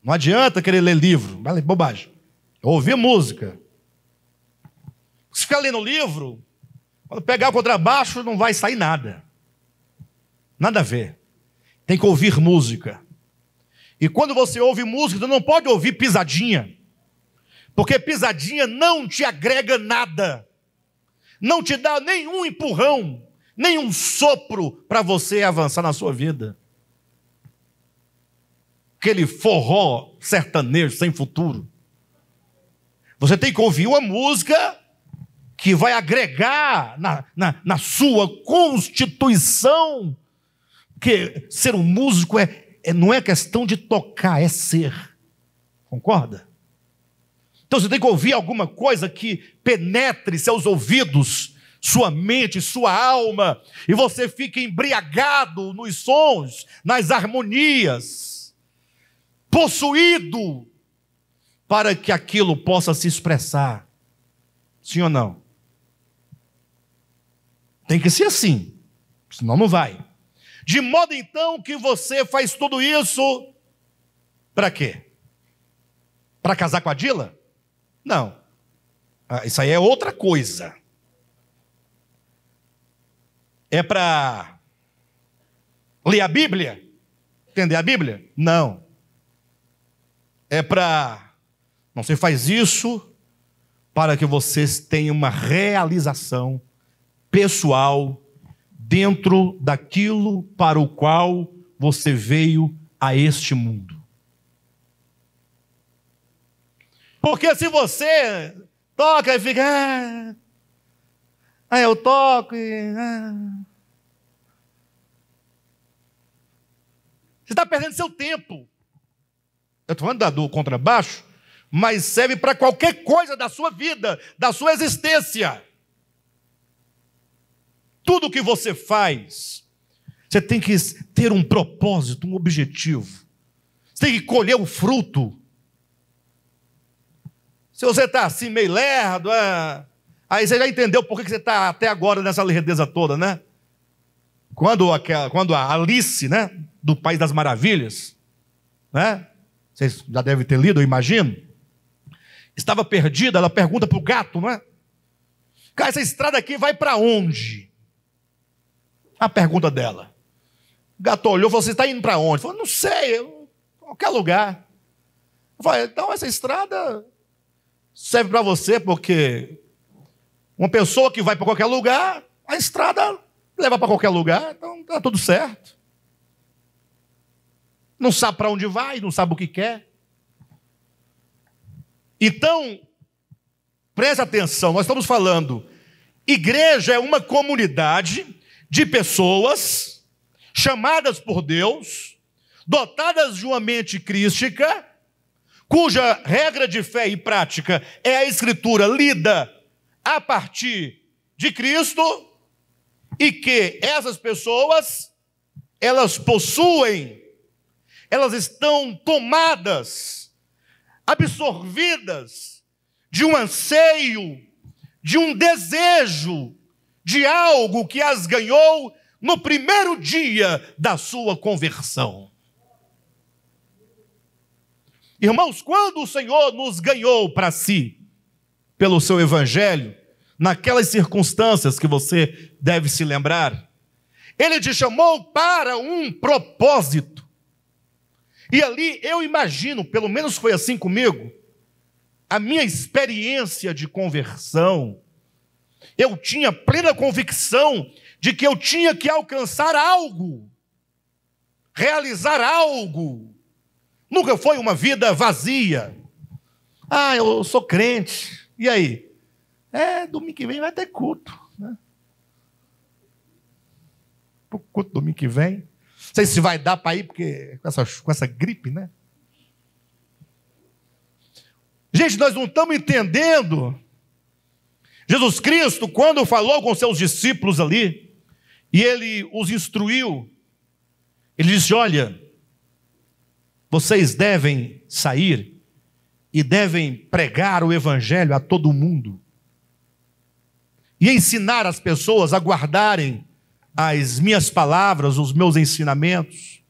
Não adianta querer ler livro, vai ler bobagem. Ouvir música. Se ficar lendo livro, quando pegar o contrabaixo, não vai sair nada. Nada a ver. Tem que ouvir música. E quando você ouve música, você não pode ouvir pisadinha. Porque pisadinha não te agrega nada. Não te dá nenhum empurrão, nenhum sopro para você avançar na sua vida. Aquele forró sertanejo sem futuro. Você tem que ouvir uma música que vai agregar na sua constituição. Porque ser um músico não é questão de tocar, é ser. Concorda? Então você tem que ouvir alguma coisa que penetre seus ouvidos, sua mente, sua alma, e você fica embriagado nos sons, nas harmonias, possuído, para que aquilo possa se expressar. Sim ou não? Tem que ser assim, senão não vai. De modo então que você faz tudo isso para quê? Para casar com a Dila? Não. Isso aí é outra coisa. É para ler a Bíblia? Entender a Bíblia? Não. É para... Não, você faz isso para que vocês tenham uma realização pessoal dentro daquilo para o qual você veio a este mundo. Porque se você toca e fica... eu toco e... Você está perdendo seu tempo. Eu estou falando do contrabaixo, mas serve para qualquer coisa da sua vida, da sua existência. Tudo que você faz, Você tem que ter um propósito, um objetivo. Você tem que colher o fruto. Se você está assim meio lerdo, aí você já entendeu por que você está até agora nessa lerdeza toda, né? Quando a Alice, né, do País das Maravilhas, né? Vocês já devem ter lido, eu imagino. Estava perdida, ela pergunta para o gato, não é? Cara, essa estrada aqui vai para onde? A pergunta dela. O gato olhou e falou, você está indo para onde? Falou, não sei, qualquer lugar. Eu falei, então essa estrada serve para você, porque uma pessoa que vai para qualquer lugar, a estrada leva para qualquer lugar, então está tudo certo. Não sabe para onde vai, não sabe o que quer. Então, preste atenção, nós estamos falando, igreja é uma comunidade de pessoas chamadas por Deus, dotadas de uma mente crística, cuja regra de fé e prática é a Escritura lida a partir de Cristo, e que essas pessoas, elas possuem, elas estão tomadas, absorvidas de um anseio, de um desejo, de algo que as ganhou no primeiro dia da sua conversão. Irmãos, quando o Senhor nos ganhou para si, pelo seu evangelho, naquelas circunstâncias que você deve se lembrar, Ele te chamou para um propósito. E ali eu imagino, pelo menos foi assim comigo, a minha experiência de conversão, eu tinha plena convicção de que eu tinha que alcançar algo, realizar algo. Nunca foi uma vida vazia. Eu sou crente. E aí? Domingo que vem vai ter culto, né? O culto domingo que vem. Não sei se vai dar para ir, porque com essa gripe, né? Gente, nós não estamos entendendo. Jesus Cristo, quando falou com seus discípulos ali, e Ele os instruiu, Ele disse, olha, vocês devem sair e devem pregar o evangelho a todo mundo e ensinar as pessoas a guardarem as minhas palavras, os meus ensinamentos.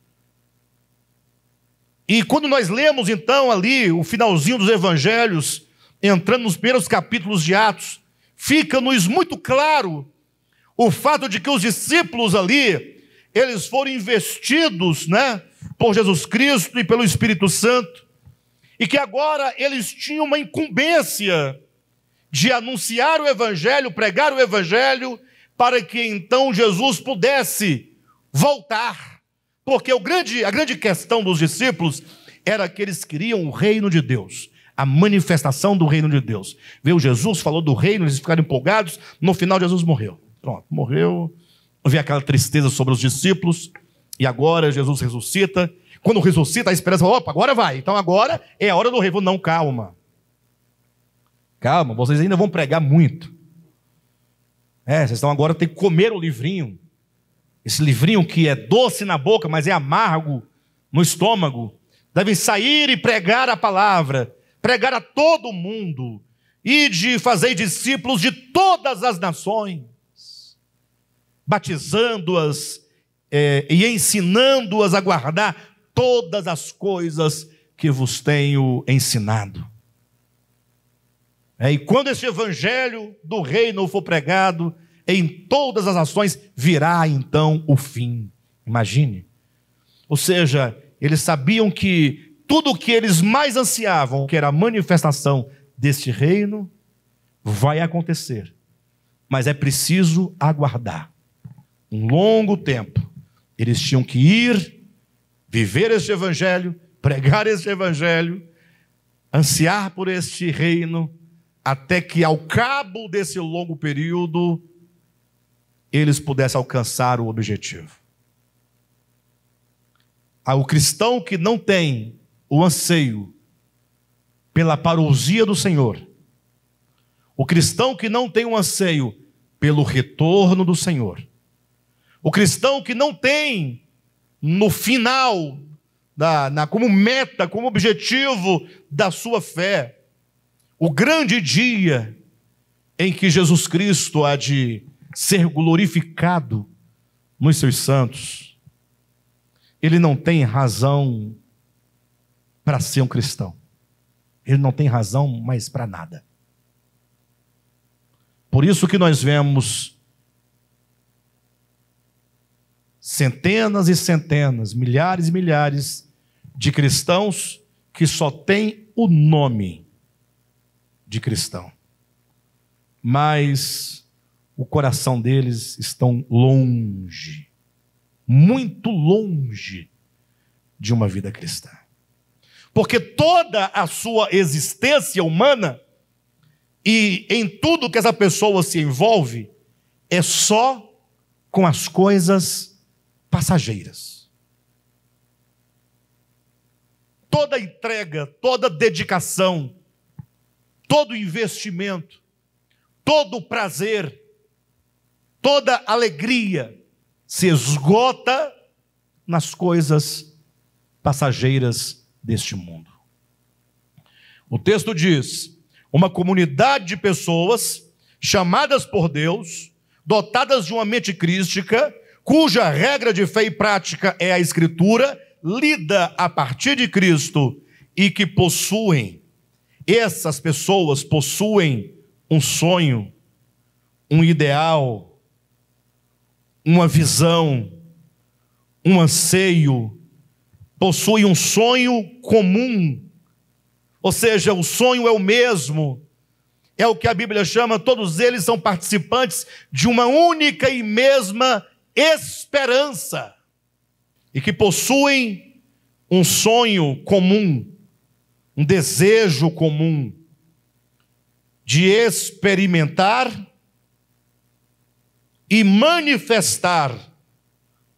E quando nós lemos então ali o finalzinho dos evangelhos, entrando nos primeiros capítulos de Atos, fica-nos muito claro o fato de que os discípulos ali, eles foram investidos, né, por Jesus Cristo e pelo Espírito Santo, e que agora eles tinham uma incumbência de anunciar o evangelho, pregar o evangelho, para que então Jesus pudesse voltar. Porque a grande questão dos discípulos era que eles queriam o reino de Deus, a manifestação do reino de Deus. Veio Jesus, falou do reino, eles ficaram empolgados, no final Jesus morreu. Pronto, morreu, veio aquela tristeza sobre os discípulos, e agora Jesus ressuscita. Quando ressuscita, a esperança fala, opa, agora vai, então agora é a hora do reino. Não, calma. Calma, vocês ainda vão pregar muito. Vocês estão agora tem que comer o livrinho. Esse livrinho que é doce na boca, mas é amargo no estômago. Devem sair e pregar a palavra, pregar a todo mundo, e de fazer discípulos de todas as nações, batizando-as e ensinando-as a guardar todas as coisas que vos tenho ensinado. E quando esse evangelho do reino for pregado em todas as nações, virá então o fim. Imagine. Ou seja, eles sabiam que tudo o que eles mais ansiavam, que era a manifestação deste reino, vai acontecer. Mas é preciso aguardar um longo tempo. Eles tinham que ir, viver este evangelho, pregar este evangelho, ansiar por este reino, até que ao cabo desse longo período, eles pudessem alcançar o objetivo. O cristão que não tem o anseio pela parousia do Senhor, o cristão que não tem o anseio pelo retorno do Senhor, O cristão que não tem no final, como meta, como objetivo da sua fé, o grande dia em que Jesus Cristo há de ser glorificado nos seus santos, ele não tem razão para ser um cristão. Ele não tem razão mais para nada. Por isso que nós vemos centenas e centenas, milhares e milhares de cristãos que só têm o nome de cristão, mas o coração deles estão longe, muito longe de uma vida cristã. Porque toda a sua existência humana e em tudo que essa pessoa se envolve é só com as coisas passageiras. Toda entrega, toda dedicação, todo investimento, todo prazer, toda alegria se esgota nas coisas passageiras deste mundo. O texto diz: uma comunidade de pessoas chamadas por Deus, dotadas de uma mente crística, cuja regra de fé e prática é a Escritura, lida a partir de Cristo e que possuem, essas pessoas possuem um sonho, um ideal, uma visão, um anseio, possuem um sonho comum, ou seja, o sonho é o mesmo, é o que a Bíblia chama, todos eles são participantes de uma única e mesma esperança, e que possuem um sonho comum, um desejo comum, de experimentar e manifestar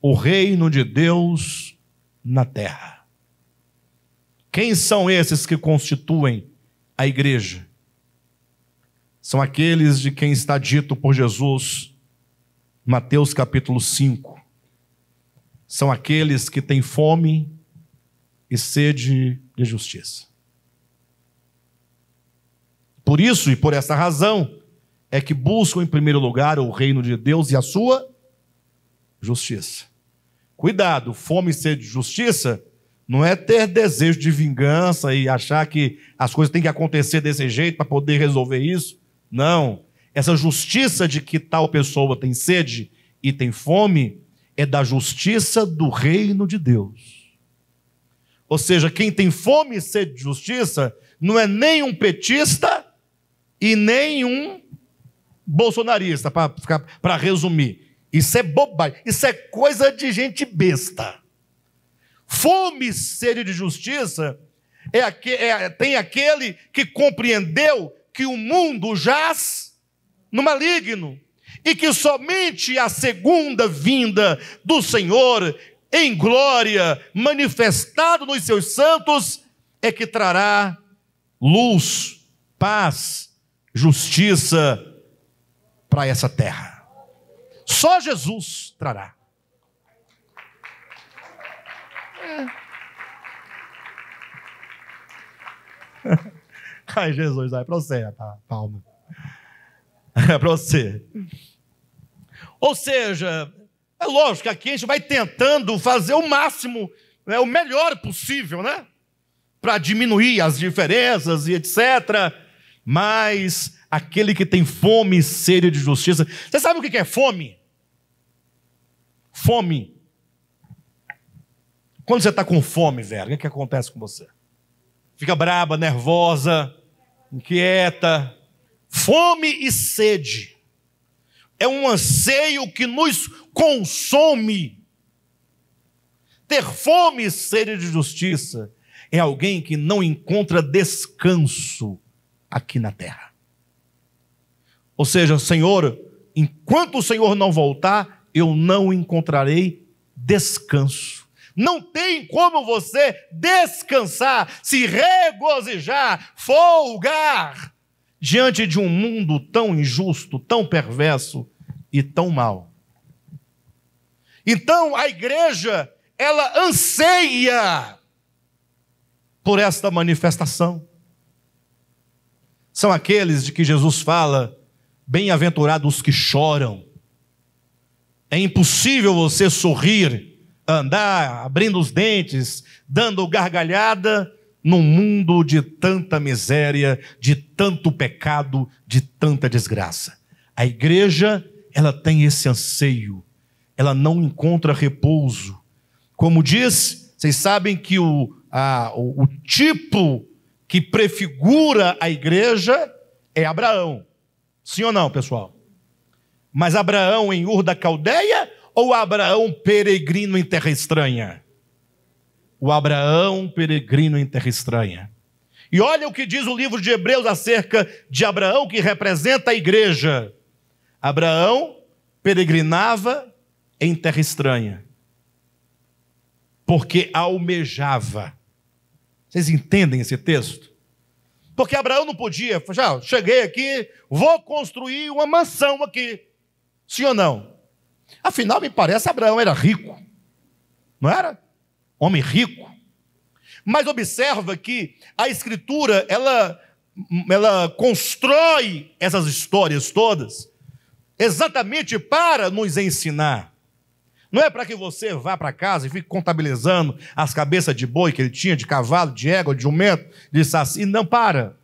o reino de Deus na terra. Quem são esses que constituem a igreja? São aqueles de quem está dito por Jesus, Mateus capítulo 5. São aqueles que têm fome e sede de justiça. Por isso e por essa razão é que buscam em primeiro lugar o reino de Deus e a sua justiça. Cuidado, fome e sede de justiça não é ter desejo de vingança e achar que as coisas têm que acontecer desse jeito para poder resolver isso. Não. Essa justiça de que tal pessoa tem sede e tem fome é da justiça do reino de Deus. Ou seja, quem tem fome e sede de justiça não é nem um petista e nem um bolsonarista, para resumir. Isso é bobagem, isso é coisa de gente besta. Fome e sede de justiça tem aquele que compreendeu que o mundo jaz no maligno e que somente a segunda vinda do Senhor em glória, manifestado nos seus santos, é que trará luz, paz, justiça para essa terra. Só Jesus trará. Ai, Jesus, vai para você, palma. É para você. Ou seja, é lógico que aqui a gente vai tentando fazer o máximo, o melhor possível, né? Para diminuir as diferenças e etc. Mas aquele que tem fome e sede de justiça... Você sabe o que é fome? Fome. Quando você está com fome, velho, o que acontece com você? Fica braba, nervosa, inquieta. Fome e sede é um anseio que nos consome. Ter fome e sede de justiça é alguém que não encontra descanso aqui na terra. Ou seja, Senhor, enquanto o Senhor não voltar, eu não encontrarei descanso. Não tem como você descansar, se regozijar, folgar diante de um mundo tão injusto, tão perverso e tão mau. Então a igreja, ela anseia por esta manifestação. São aqueles de que Jesus fala: bem-aventurados os que choram. É impossível você sorrir, andar abrindo os dentes, dando gargalhada, num mundo de tanta miséria, de tanto pecado, de tanta desgraça. A igreja, ela tem esse anseio, ela não encontra repouso. Como diz, vocês sabem que o tipo que prefigura a igreja é Abraão. Sim ou não, pessoal? Mas Abraão em Ur da Caldeia ou Abraão peregrino em terra estranha? O Abraão peregrino em terra estranha. E olha o que diz o livro de Hebreus acerca de Abraão, que representa a igreja. Abraão peregrinava em terra estranha, porque almejava. Vocês entendem esse texto? Porque Abraão não podia, já cheguei aqui, vou construir uma mansão aqui. Sim ou não? Afinal, me parece, Abraão era rico. Não era? Homem rico. Mas observa que a Escritura, ela constrói essas histórias todas exatamente para nos ensinar. Não é para que você vá para casa e fique contabilizando as cabeças de boi que ele tinha, de cavalo, de égua, de jumento, de saci. Não, para.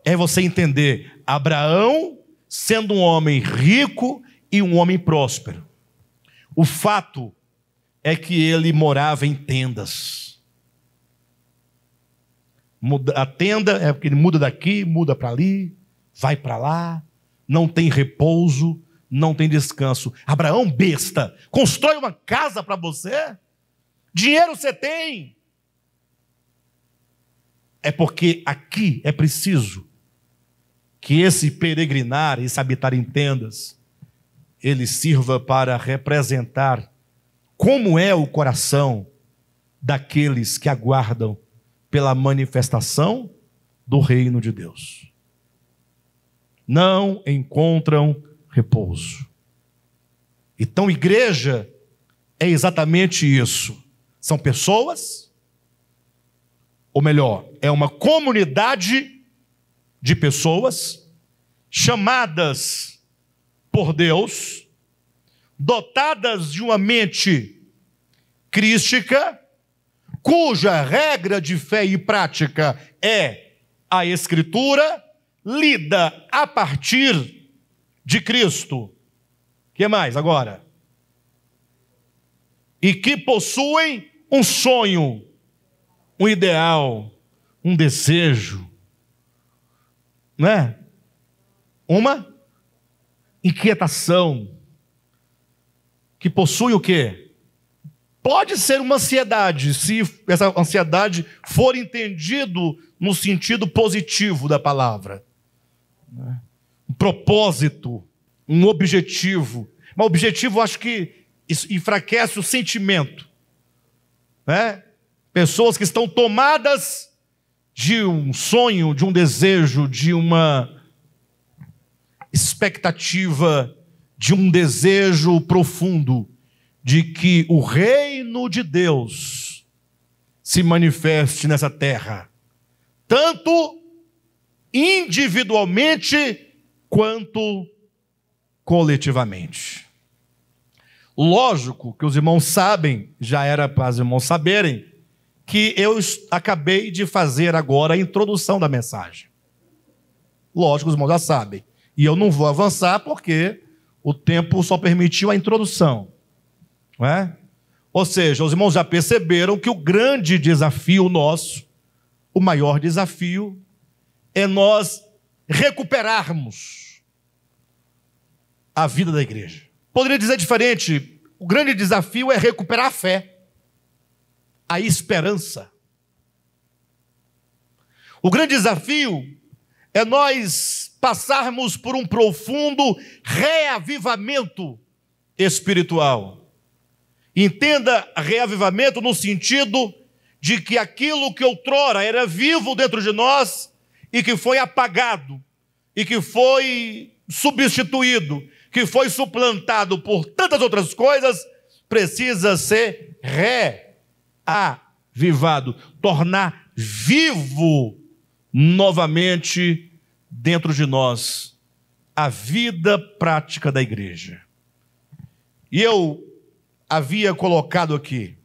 É você entender Abraão sendo um homem rico e um homem próspero. O fato é que ele morava em tendas. A tenda é porque ele muda daqui, muda para ali, vai para lá, não tem repouso, não tem descanso. Abraão, besta, constrói uma casa para você? Dinheiro você tem. É porque aqui é preciso que esse peregrinar, esse habitar em tendas, ele sirva para representar como é o coração daqueles que aguardam pela manifestação do reino de Deus. Não encontram repouso. Então, igreja é exatamente isso. São pessoas, ou melhor, é uma comunidade de pessoas chamadas por Deus, dotadas de uma mente crística, cuja regra de fé e prática é a Escritura, lida a partir de Cristo. O que mais agora? E que possuem um sonho, um ideal, um desejo, né? Uma inquietação, que possui o quê? Pode ser uma ansiedade, se essa ansiedade for entendido no sentido positivo da palavra. Um propósito, um objetivo. Mas o objetivo, eu acho que isso enfraquece o sentimento. Né? Pessoas que estão tomadas de um sonho, de um desejo, de uma expectativa, de um desejo profundo de que o reino de Deus se manifeste nessa terra, tanto individualmente quanto coletivamente. Lógico que os irmãos sabem, já era para os irmãos saberem, que eu acabei de fazer agora a introdução da mensagem. Lógico, os irmãos já sabem. E eu não vou avançar porque o tempo só permitiu a introdução. Não é? Ou seja, os irmãos já perceberam que o grande desafio nosso, o maior desafio, é nós recuperarmos a vida da igreja. Poderia dizer diferente, o grande desafio é recuperar a fé, a esperança. O grande desafio é nós passarmos por um profundo reavivamento espiritual. Entenda reavivamento no sentido de que aquilo que outrora era vivo dentro de nós e que foi apagado, e que foi substituído, que foi suplantado por tantas outras coisas, precisa ser reavivado, tornar vivo novamente dentro de nós a vida prática da igreja. E eu havia colocado aqui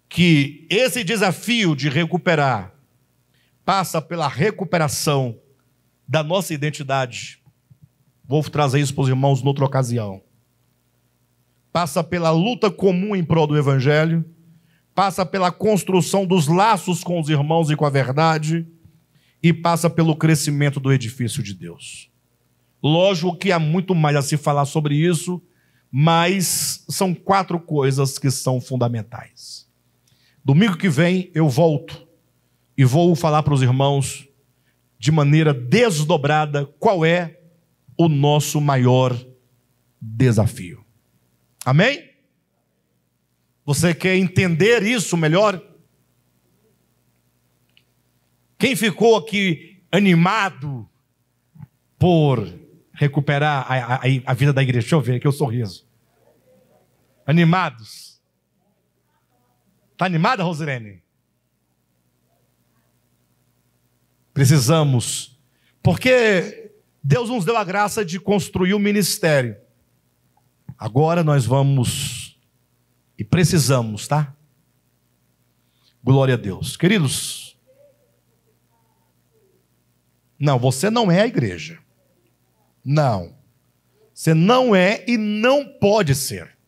que esse desafio de recuperar passa pela recuperação da nossa identidade. Vou trazer isso para os irmãos noutra ocasião. Passa pela luta comum em prol do Evangelho, passa pela construção dos laços com os irmãos e com a verdade, e passa pelo crescimento do edifício de Deus. Lógico que há muito mais a se falar sobre isso, mas são 4 coisas que são fundamentais. Domingo que vem eu volto e vou falar para os irmãos de maneira desdobrada qual é o nosso maior desafio. Amém? Você quer entender isso melhor? Quem ficou aqui animado por recuperar a vida da igreja? Deixa eu ver aqui o sorriso. Animados? Está animada, Rosilene? Precisamos, porque Deus nos deu a graça de construir um ministério. Agora nós vamos e precisamos, tá? Glória a Deus. Queridos, não, você não é a igreja. Não. Você não é e não pode ser.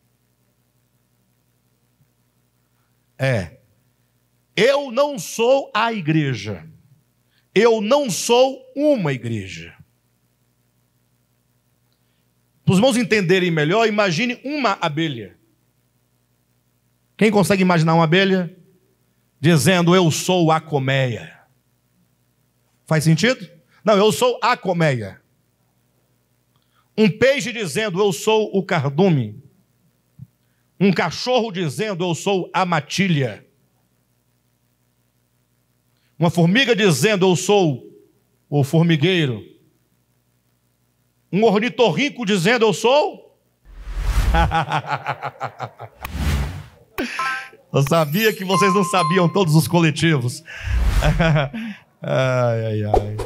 Eu não sou a igreja. Eu não sou uma igreja. Para os irmãos entenderem melhor, imagine uma abelha. Quem consegue imaginar uma abelha dizendo eu sou a colmeia? Faz sentido? Não, eu sou a colmeia. Um peixe dizendo eu sou o cardume. Um cachorro dizendo eu sou a matilha. Uma formiga dizendo eu sou o formigueiro. Um ornitorrinco dizendo eu sou. Eu sabia que vocês não sabiam todos os coletivos. Ai, ai, ai.